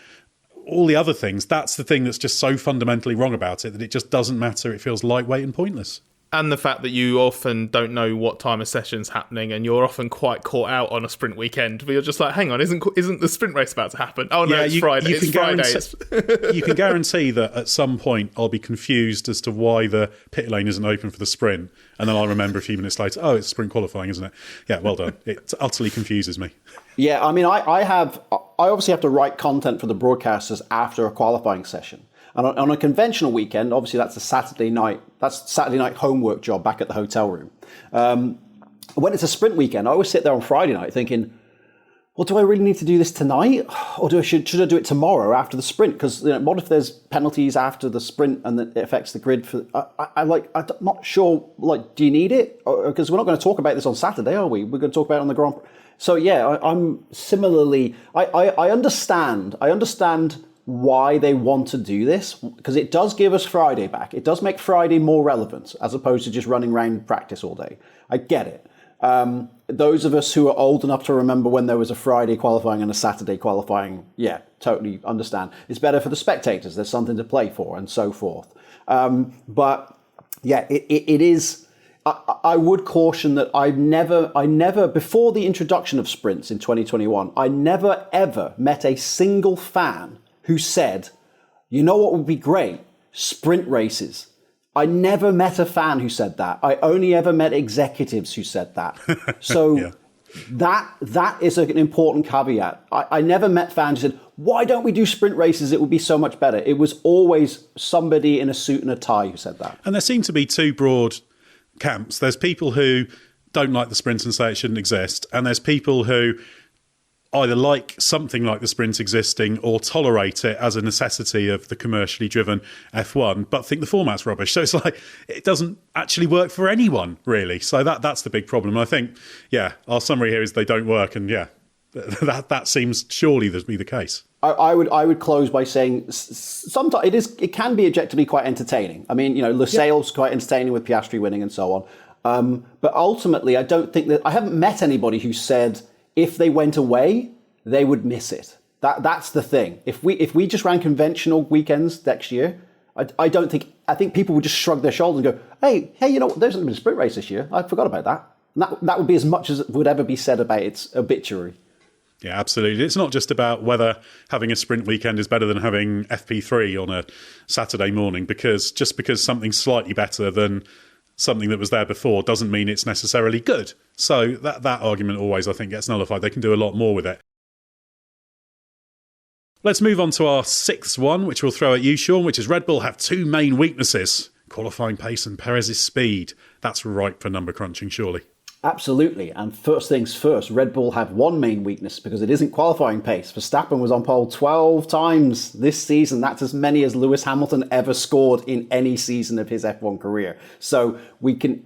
all the other things, that's the thing that's just so fundamentally wrong about it, that it just doesn't matter. It feels lightweight and pointless.
And the fact that you often don't know what time a session's happening, and you're often quite caught out on a sprint weekend, but you're just like, hang on, isn't the sprint race about to happen? Oh no, it's Friday. It's Friday.
You can guarantee that at some point I'll be confused as to why the pit lane isn't open for the sprint, and then I'll remember a few minutes later, oh, it's sprint qualifying, isn't it? Yeah, well done. It utterly confuses me.
Yeah, I mean, I obviously have to write content for the broadcasters after a qualifying session. And on a conventional weekend, obviously that's Saturday night homework job back at the hotel room. When it's a sprint weekend, I always sit there on Friday night thinking, well, do I really need to do this tonight? Or should I do it tomorrow after the sprint? Because what if there's penalties after the sprint and it affects the grid? I'm not sure, do you need it? Because we're not going to talk about this on Saturday, are we? We're going to talk about it on the Grand Prix. So yeah, I'm similarly, I understand why they want to do this, because it does give us Friday back. It does make Friday more relevant as opposed to just running around practice all day. I get it. Those of us who are old enough to remember when there was a Friday qualifying and a Saturday qualifying, yeah, totally understand. It's better for the spectators. There's something to play for and so forth. But yeah, it is. I would caution that I never, before the introduction of sprints in 2021, I never ever met a single fan who said, you know what would be great? Sprint races. I never met a fan who said that. I only ever met executives who said that. So yeah. that is an important caveat. I never met fans who said, why don't we do sprint races? It would be so much better. It was always somebody in a suit and a tie who said that.
And there seem to be two broad camps. There's people who don't like the sprint and say it shouldn't exist, and there's people who either like something like the sprint existing or tolerate it as a necessity of the commercially driven F1, but think the format's rubbish. So it's like, it doesn't actually work for anyone, really. So that's the big problem. I think, yeah, our summary here is they don't work, and yeah, that seems surely to be the case.
I would close by saying sometimes it can be objectively quite entertaining. I mean, Lascelles quite entertaining with Piastri winning and so on. But ultimately, I don't think that I haven't met anybody who said if they went away, they would miss it. That's the thing. If we just ran conventional weekends next year, I think people would just shrug their shoulders and go, hey, there hasn't been a sprint race this year. I forgot about that. And that would be as much as would ever be said about its obituary.
Yeah, absolutely. It's not just about whether having a sprint weekend is better than having FP3 on a Saturday morning, because just because something's slightly better than something that was there before doesn't mean it's necessarily good. So that argument always, I think, gets nullified. They can do a lot more with it. Let's move on to our sixth one, which we'll throw at you, Sean, which is Red Bull have two main weaknesses: qualifying pace and Perez's speed. That's ripe for number crunching, surely.
Absolutely. And first things first, Red Bull have one main weakness because it isn't qualifying pace. Verstappen was on pole 12 times this season. That's as many as Lewis Hamilton ever scored in any season of his F1 career. So we got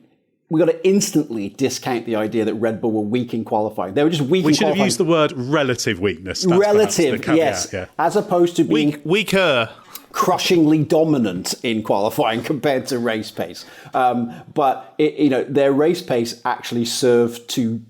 to instantly discount the idea that Red Bull were weak in qualifying. They were just weak in qualifying.
We should have used the word relative weakness. That's
relative, yes. Yeah. As opposed to being
weaker.
Crushingly dominant in qualifying compared to race pace. But their race pace actually served to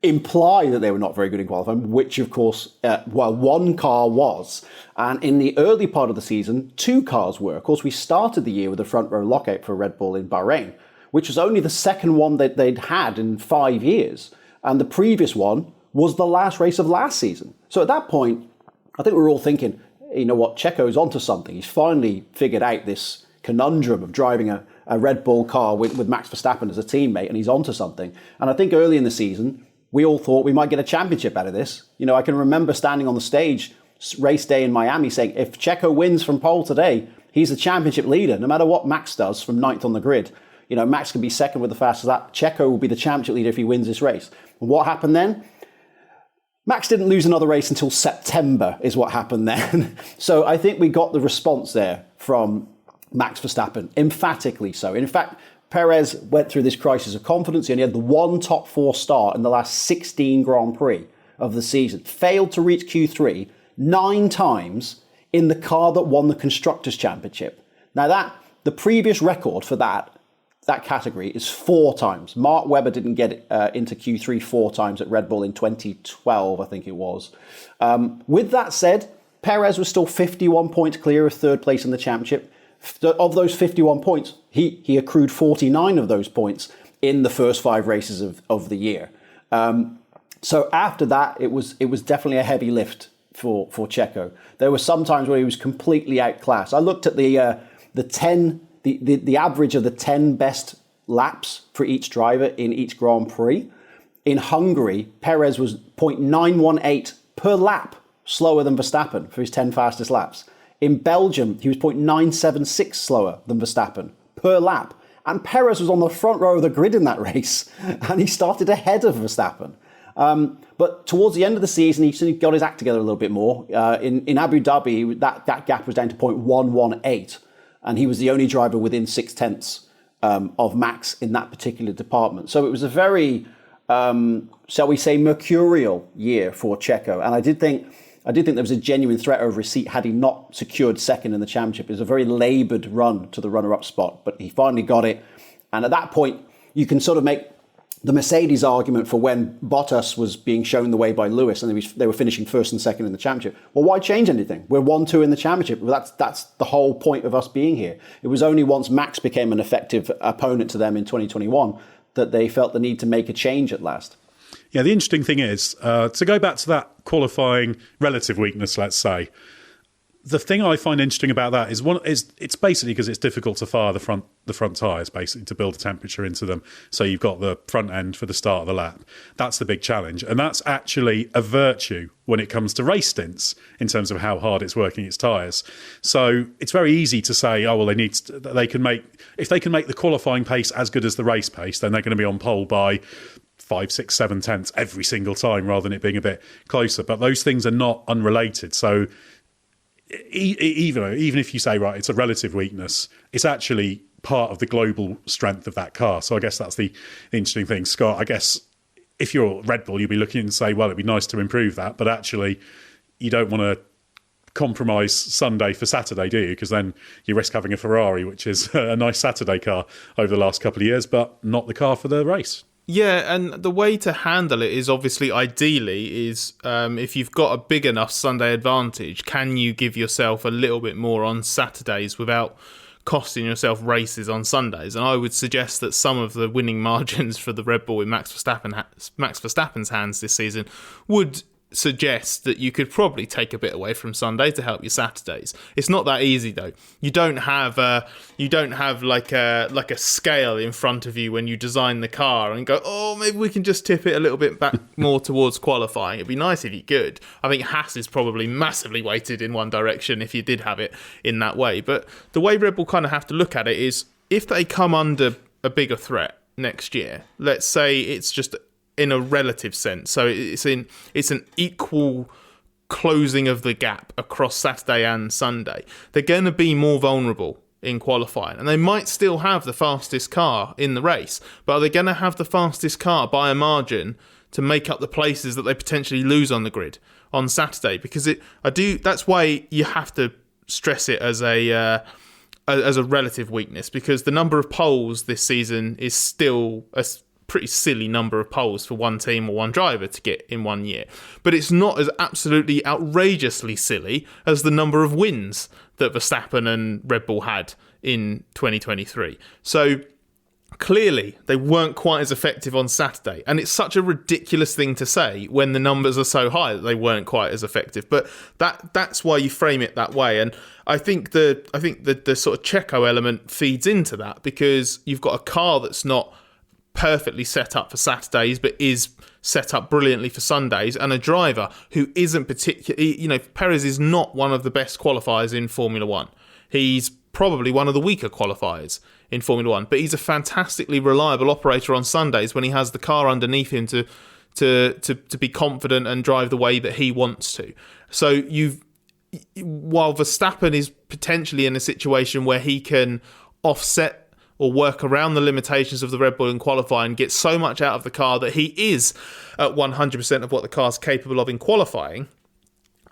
imply that they were not very good in qualifying, which of course, one car was. And in the early part of the season, two cars were. Of course, we started the year with a front row lockout for Red Bull in Bahrain, which was only the second one that they'd had in 5 years. And the previous one was the last race of last season. So at that point, I think we were all thinking, you know what, Checo's onto something. He's finally figured out this conundrum of driving a Red Bull car with Max Verstappen as a teammate, and he's onto something. And I think early in the season, we all thought we might get a championship out of this. You know, I can remember standing on the stage race day in Miami saying, if Checo wins from pole today, he's the championship leader, no matter what Max does from ninth on the grid. You know, Max can be second with the fastest lap. Checo will be the championship leader if he wins this race. And what happened then? Max didn't lose another race until September is what happened then. So I think we got the response there from Max Verstappen, emphatically so. In fact, Perez went through this crisis of confidence. He only had the one top four start in the last 16 Grand Prix of the season. Failed to reach Q3 9 times in the car that won the Constructors' Championship. Now the previous record for that category is 4 times. Mark Webber didn't get into Q3 4 times at Red Bull in 2012, I think it was. With that said, Perez was still 51 points clear of third place in the championship. Of those 51 points, he accrued 49 of those points in the first 5 races of the year. So after that, it was definitely a heavy lift for Checo. There were some times where he was completely outclassed. I looked at the average of the 10 best laps for each driver in each Grand Prix. In Hungary, Perez was 0.918 per lap slower than Verstappen for his 10 fastest laps. In Belgium, he was 0.976 slower than Verstappen per lap. And Perez was on the front row of the grid in that race, and he started ahead of Verstappen. But towards the end of the season, he got his act together a little bit more. In Abu Dhabi, that gap was down to 0.118. And he was the only driver within 0.6 of Max in that particular department. So it was a very, shall we say, mercurial year for Checo. And I did think there was a genuine threat over his seat had he not secured second in the championship. It was a very laboured run to the runner-up spot, but he finally got it. And at that point, you can sort of make the Mercedes argument for when Bottas was being shown the way by Lewis and they were finishing first and second in the championship. Well, why change anything? We're 1-2 in the championship. Well, that's the whole point of us being here. It was only once Max became an effective opponent to them in 2021 that they felt the need to make a change at last.
Yeah, the interesting thing is, to go back to that qualifying relative weakness, let's say, the thing I find interesting about that is it's basically because it's difficult to fire the front tyres, basically, to build a temperature into them. So you've got the front end for the start of the lap. That's the big challenge. And that's actually a virtue when it comes to race stints in terms of how hard it's working its tyres. So it's very easy to say, oh, well, if they can make the qualifying pace as good as the race pace, then they're going to be on pole by 5, 6, 7 tenths every single time rather than it being a bit closer. But those things are not unrelated. So even if you say, right, it's a relative weakness, it's actually part of the global strength of that car. So I guess that's the interesting thing. Scott, I guess if you're Red Bull, you'd be looking and say, well, it'd be nice to improve that. But actually, you don't want to compromise Sunday for Saturday, do you? Because then you risk having a Ferrari, which is a nice Saturday car over the last couple of years, but not the car for the race.
Yeah, and the way to handle it is obviously ideally is if you've got a big enough Sunday advantage, can you give yourself a little bit more on Saturdays without costing yourself races on Sundays? And I would suggest that some of the winning margins for the Red Bull in Max Verstappen's hands this season would suggest that you could probably take a bit away from Sunday to help your Saturdays. It's not that easy though. You don't have like a scale in front of you when you design the car and go, oh, maybe we can just tip it a little bit back more towards qualifying. It'd be nice if you could. I think Haas is probably massively weighted in one direction if you did have it in that way. But the way Red Bull kind of have to look at it is if they come under a bigger threat next year, let's say it's just in a relative sense. So it's an equal closing of the gap across Saturday and Sunday. They're going to be more vulnerable in qualifying, and they might still have the fastest car in the race, but are they going to have the fastest car by a margin to make up the places that they potentially lose on the grid on Saturday? Because that's why you have to stress it as a relative weakness, because the number of poles this season is still a pretty silly number of poles for one team or one driver to get in one year. But it's not as absolutely outrageously silly as the number of wins that Verstappen and Red Bull had in 2023. So clearly they weren't quite as effective on Saturday. And it's such a ridiculous thing to say when the numbers are so high that they weren't quite as effective. But that's why you frame it that way. And I think the sort of Checo element feeds into that, because you've got a car that's not perfectly set up for Saturdays but is set up brilliantly for Sundays, and a driver who isn't particularly, Perez is not one of the best qualifiers in Formula One. He's probably one of the weaker qualifiers in Formula One, but he's a fantastically reliable operator on Sundays when he has the car underneath him to be confident and drive the way that he wants to. So while Verstappen is potentially in a situation where he can offset or work around the limitations of the Red Bull in qualifying and get so much out of the car that he is at 100% of what the car's capable of in qualifying,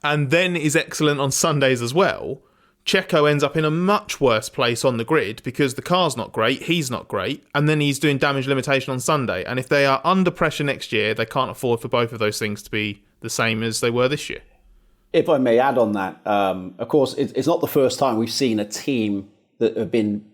and then is excellent on Sundays as well, Checo ends up in a much worse place on the grid because the car's not great, he's not great, and then he's doing damage limitation on Sunday. And if they are under pressure next year, they can't afford for both of those things to be the same as they were this year.
If I may add on that, of course, it's not the first time we've seen a team that have been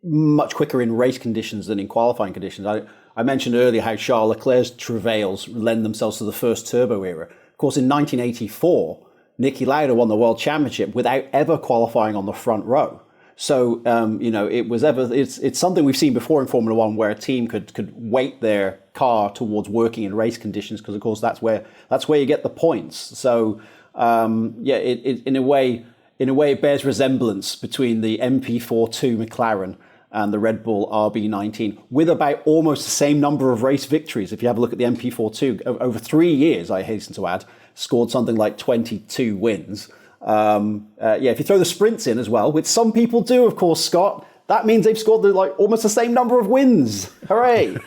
much quicker in race conditions than in qualifying conditions. I mentioned earlier how Charles Leclerc's travails lend themselves to the first turbo era. Of course, in 1984, Niki Lauda won the World Championship without ever qualifying on the front row. So, it's something we've seen before in Formula One, where a team could weight their car towards working in race conditions, because of course that's where you get the points. So, in a way it bears resemblance between the MP42 McLaren and the Red Bull RB19, with about almost the same number of race victories. If you have a look at the MP42, over 3 years, I hasten to add, scored something like 22 wins. If you throw the sprints in as well, which some people do, of course, Scott, that means they've scored almost the same number of wins. Hooray!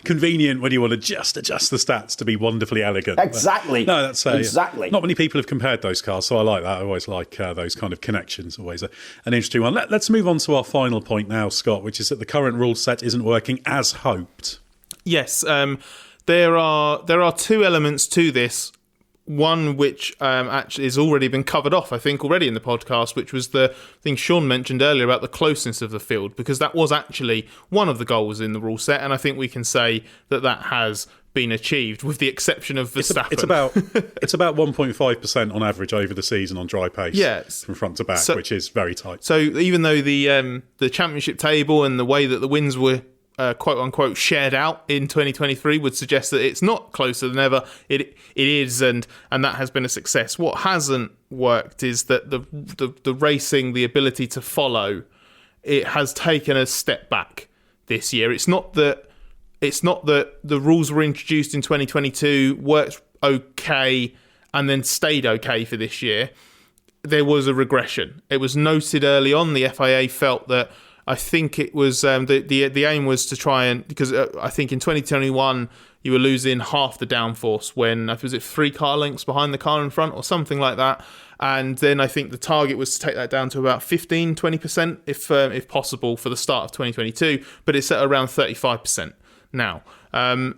Convenient when you want to just adjust the stats to be wonderfully elegant.
Exactly.
But, no, that's
exactly.
Not many people have compared those cars, so I like that. I always like those kind of connections. Always an interesting one. Let's move on to our final point now, Scott, which is that the current rule set isn't working as hoped. Yes,
there are two elements to this. One which actually has already been covered off, I think, already in the podcast, which was the thing Sean mentioned earlier about the closeness of the field, because that was actually one of the goals in the rule set, and I think we can say that has been achieved, with the exception of Verstappen.
It's about 1.5% on average over the season on dry pace, from front to back, which is very tight.
So even though the championship table and the way that the wins were quote unquote shared out in 2023 would suggest that it's not closer than ever, it is, and that has been a success. What hasn't worked is that the racing, the ability to follow, it has taken a step back this year. It's not that the rules were introduced in 2022, worked okay, and then stayed okay for this year. There was a regression. It was noted early on. The FIA felt that, I think it was the aim was to try and, because I think in 2021 you were losing half the downforce when, was it 3 car lengths behind the car in front or something like that, and then I think the target was to take that down to about 15-20% if possible for the start of 2022, but it's at around 35% now.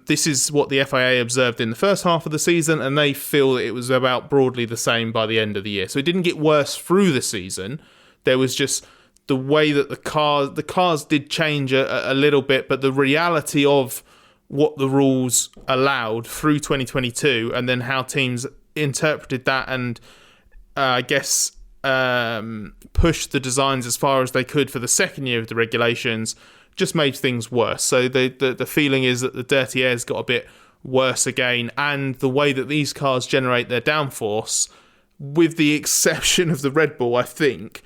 This is what the FIA observed in the first half of the season, and they feel that it was about broadly the same by the end of the year. So it didn't get worse through the season. There was just the way that the cars did change a little bit, but the reality of what the rules allowed through 2022 and then how teams interpreted that and pushed the designs as far as they could for the second year of the regulations just made things worse. So the feeling is that the dirty air's got a bit worse again, and the way that these cars generate their downforce, with the exception of the Red Bull, I think,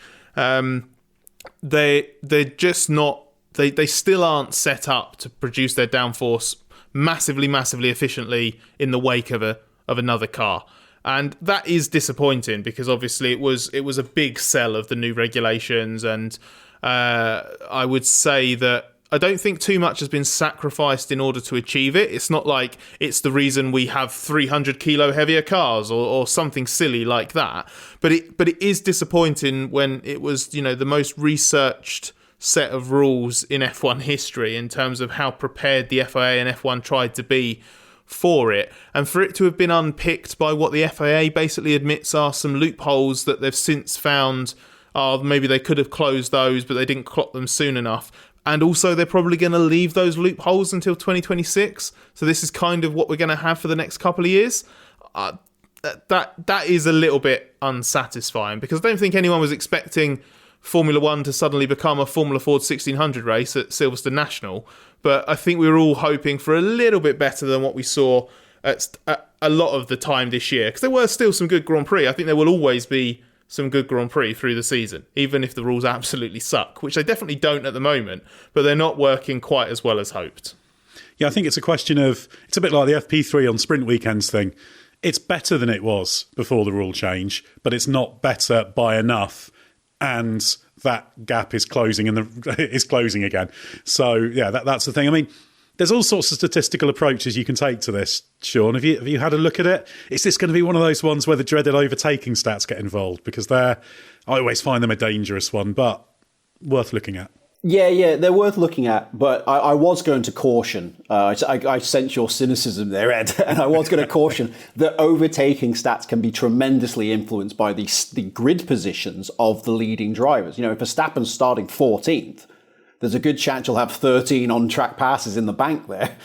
they're just not, they still aren't set up to produce their downforce massively efficiently in the wake of another car, and that is disappointing, because obviously it was a big sell of the new regulations, and I would say that I don't think too much has been sacrificed in order to achieve it. It's not like it's the reason we have 300 kilo heavier cars or something silly like that. But it is disappointing when it was, the most researched set of rules in F1 history in terms of how prepared the FIA and F1 tried to be for it. And for it to have been unpicked by what the FIA basically admits are some loopholes that they've since found, maybe they could have closed those, but they didn't clock them soon enough. And also, they're probably going to leave those loopholes until 2026. So this is kind of what we're going to have for the next couple of years. That is a little bit unsatisfying, because I don't think anyone was expecting Formula One to suddenly become a Formula Ford 1600 race at Silverstone National. But I think we were all hoping for a little bit better than what we saw at a lot of the time this year, because there were still some good Grand Prix. I think there will always be some good Grand Prix through the season, even if the rules absolutely suck, which they definitely don't at the moment, but they're not working quite as well as hoped.
Yeah, I think it's a question of, it's a bit like the FP3 on sprint weekends thing. It's better than it was before the rule change, but it's not better by enough, and that gap is closing and is closing again. So yeah, that's the thing. I mean, there's all sorts of statistical approaches you can take to this, Sean. Have you had a look at it? Is this going to be one of those ones where the dreaded overtaking stats get involved? Because I always find them a dangerous one, but worth looking at.
Yeah, they're worth looking at, but I was going to caution. I sense your cynicism there, Ed, and I was going to caution that overtaking stats can be tremendously influenced by the grid positions of the leading drivers. You know, if Verstappen's starting 14th, there's a good chance you'll have 13 on-track passes in the bank there,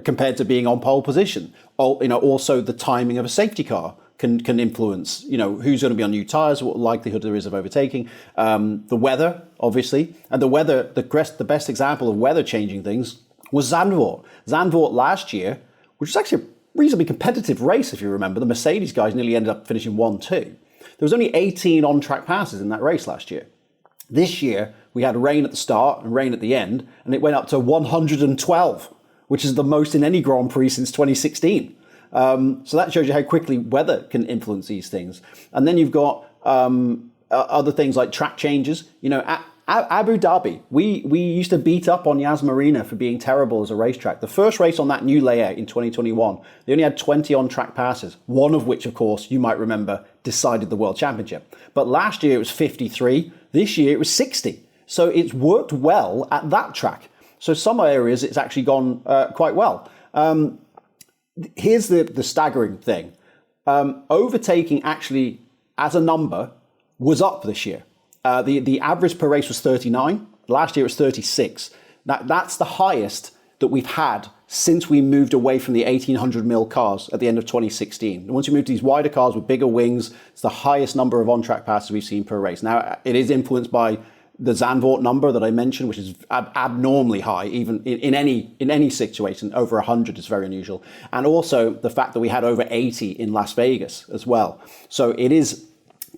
compared to being on pole position. Also the timing of a safety car can influence, who's going to be on new tyres, what likelihood there is of overtaking. The weather, obviously, and the best example of weather changing things was Zandvoort. Zandvoort last year, which was actually a reasonably competitive race, if you remember. The Mercedes guys nearly ended up finishing 1-2. There was only 18 on-track passes in that race last year. This year, we had rain at the start and rain at the end, and it went up to 112, which is the most in any Grand Prix since 2016. So that shows you how quickly weather can influence these things. And then you've got other things like track changes. At Abu Dhabi, we used to beat up on Yas Marina for being terrible as a racetrack. The first race on that new layout in 2021, they only had 20 on-track passes, one of which, of course, you might remember, decided the World Championship. But last year it was 53. This year it was 60. So it's worked well at that track. So some areas it's actually gone quite well. Here's the staggering thing. Overtaking actually, as a number, was up this year. The average per race was 39. Last year it was 36. That's the highest that we've had since we moved away from the 1800mm cars at the end of 2016. And once you move to these wider cars with bigger wings, it's the highest number of on-track passes we've seen per race. Now, it is influenced by the Zandvoort number that I mentioned, which is abnormally high, even in any situation. Over 100 is very unusual. And also the fact that we had over 80 in Las Vegas as well. So it is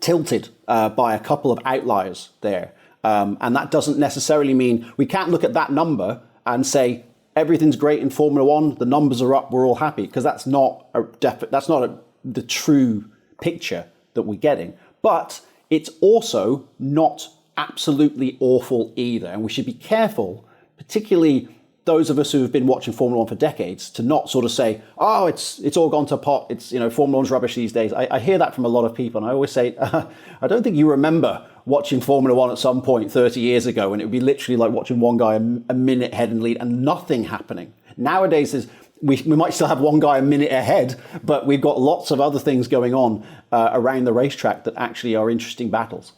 tilted by a couple of outliers there. And that doesn't necessarily mean we can't look at that number and say everything's great in Formula One, the numbers are up, we're all happy, because that's not the true picture that we're getting. But it's also not absolutely awful either, and we should be careful, particularly those of us who have been watching Formula One for decades, to not sort of say, oh, it's all gone to pot, it's, Formula One's rubbish these days. I hear that from a lot of people, and I always say, I don't think you remember watching Formula One at some point 30 years ago, and it would be literally like watching one guy a minute ahead and lead and nothing happening. Nowadays, we might still have one guy a minute ahead, but we've got lots of other things going on around the racetrack that actually are interesting battles.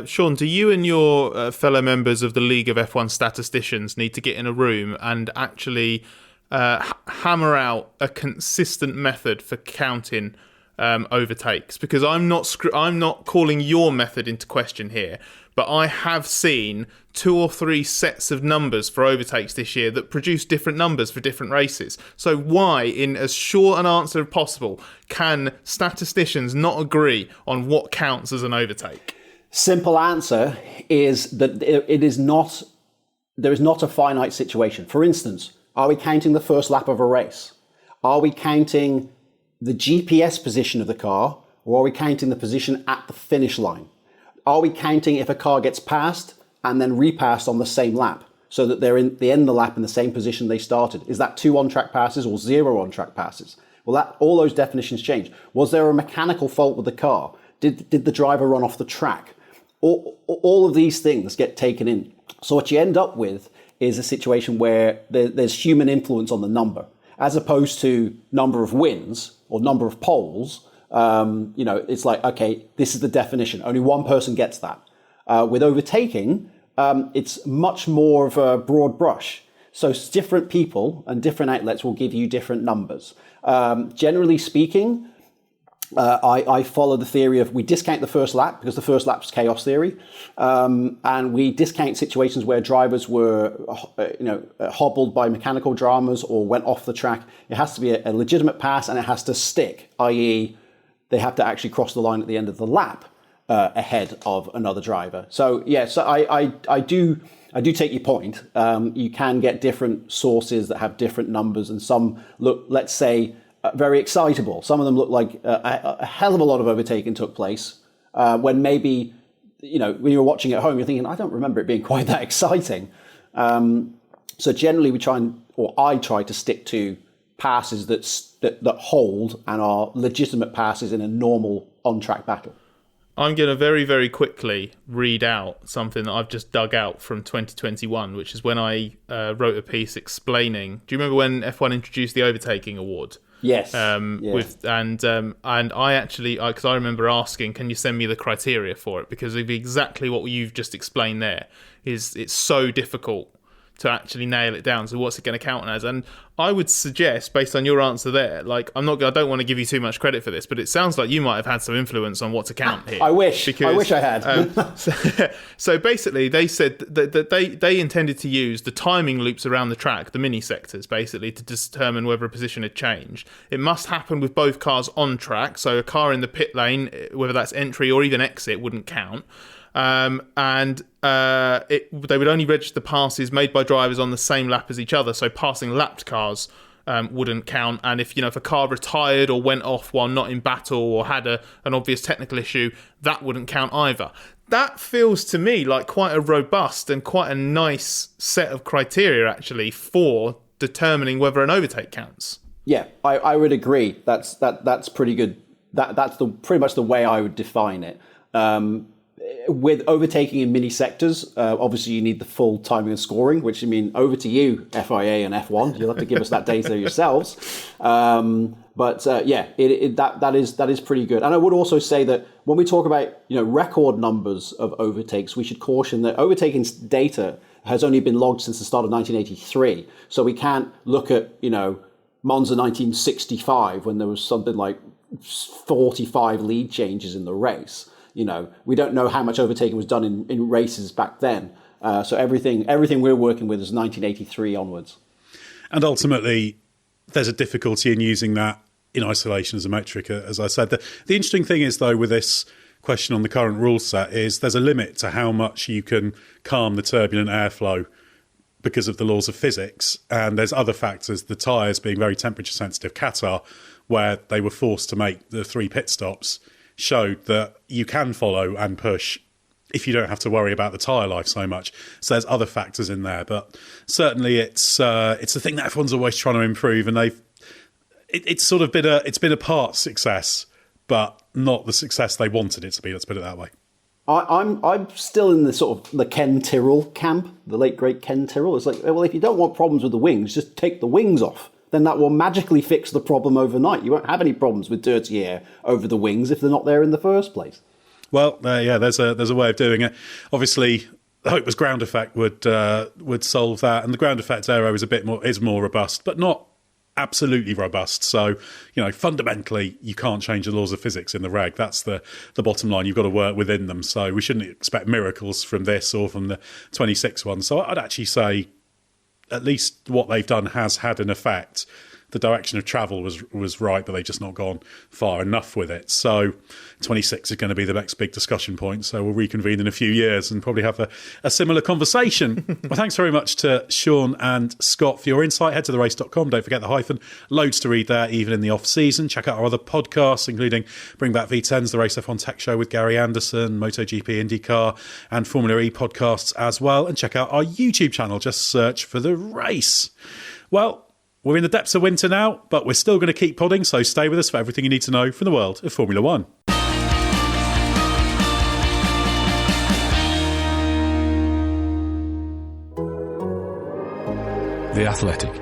Sean, do you and your fellow members of the League of F1 Statisticians need to get in a room and actually hammer out a consistent method for counting overtakes? Because I'm not calling your method into question here, but I have seen 2 or 3 sets of numbers for overtakes this year that produce different numbers for different races. So why, in as short an answer as possible, can statisticians not agree on what counts as an overtake?
Simple answer is that there is not a finite situation. For instance, are we counting the first lap of a race? Are we counting the GPS position of the car, or are we counting the position at the finish line? Are we counting if a car gets passed and then repassed on the same lap, so that they're in the end of the lap in the same position they started? Is that 2 on-track passes or 0 on-track passes? Well, all those definitions change. Was there a mechanical fault with the car? Did the driver run off the track? All of these things get taken in. So what you end up with is a situation where there's human influence on the number, as opposed to number of wins or number of poles. It's like, okay, this is the definition. Only one person gets that. With overtaking, it's much more of a broad brush. So different people and different outlets will give you different numbers. Generally speaking, I follow the theory of we discount the first lap because the first lap's chaos theory, and we discount situations where drivers were, hobbled by mechanical dramas or went off the track. It has to be a legitimate pass, and it has to stick, i.e., they have to actually cross the line at the end of the lap ahead of another driver. So I do take your point. You can get different sources that have different numbers, and some look, let's say, very excitable. Some of them look like a hell of a lot of overtaking took place when maybe, when you're watching at home, you're thinking, I don't remember it being quite that exciting. So generally I try to stick to passes that hold and are legitimate passes in a normal on-track battle.
I'm going to very, very quickly read out something that I've just dug out from 2021, which is when I wrote a piece explaining. Do you remember when F1 introduced the overtaking award?
Yes.
And I actually, because I remember asking, can you send me the criteria for it? Because of exactly what you've just explained there, it's so difficult to actually nail it down. So what's it going to count as? And I would suggest, based on your answer there, I don't want to give you too much credit for this, but it sounds like you might have had some influence on what to count here.
I wish I had.
So basically, they said that they intended to use the timing loops around the track, the mini sectors, basically to determine whether a position had changed. It must happen with both cars on track. So a car in the pit lane, whether that's entry or even exit, wouldn't count. They would only register passes made by drivers on the same lap as each other, so passing lapped cars wouldn't count. And if a car retired or went off while not in battle or had an obvious technical issue, that wouldn't count either. That feels to me like quite a robust and quite a nice set of criteria actually for determining whether an overtake counts.
Yeah, I would agree. That's pretty good. That's pretty much the way I would define it. With overtaking in mini sectors, obviously you need the full timing and scoring, which over to you, FIA and F1. You'll have to give us that data yourselves. That is pretty good. And I would also say that when we talk about record numbers of overtakes, we should caution that overtaking data has only been logged since the start of 1983. So we can't look at Monza 1965 when there was something like 45 lead changes in the race. We don't know how much overtaking was done in races back then. So everything we're working with is 1983 onwards.
And ultimately, there's a difficulty in using that in isolation as a metric, as I said. The interesting thing is, though, with this question on the current rule set is there's a limit to how much you can calm the turbulent airflow because of the laws of physics. And there's other factors, the tyres being very temperature sensitive. Qatar, where they were forced to make the 3 pit stops, showed that you can follow and push if you don't have to worry about the tyre life so much. So there's other factors in there, but certainly it's a thing that everyone's always trying to improve, and it's sort of been a part success, but not the success they wanted it to be. Let's put it that way.
I'm still in the sort of the Ken Tyrrell camp, the late great Ken Tyrrell. It's like, well, if you don't want problems with the wings, just take the wings off. Then that will magically fix the problem overnight. You won't have any problems with dirty air over the wings if they're not there in the first place.
Well, there's a way of doing it. Obviously, the hope was ground effect would solve that, and the ground effect aero is more robust, but not absolutely robust. So, fundamentally, you can't change the laws of physics in the reg. That's the bottom line. You've got to work within them. So we shouldn't expect miracles from this or from the 26 one. So I'd actually say, at least what they've done has had an effect. The direction of travel was right, but they've just not gone far enough with it. So 26 is going to be the next big discussion point. So we'll reconvene in a few years and probably have a similar conversation. Well, thanks very much to Sean and Scott for your insight. Head to therace.com. Don't forget the hyphen. Loads to read there, even in the off-season. Check out our other podcasts, including Bring Back V10s, the Race F1 Tech Show with Gary Anderson, MotoGP, IndyCar, and Formula E podcasts as well. And check out our YouTube channel. Just search for The Race. Well, we're in the depths of winter now, but we're still going to keep podding, so stay with us for everything you need to know from the world of Formula One.
The Athletic.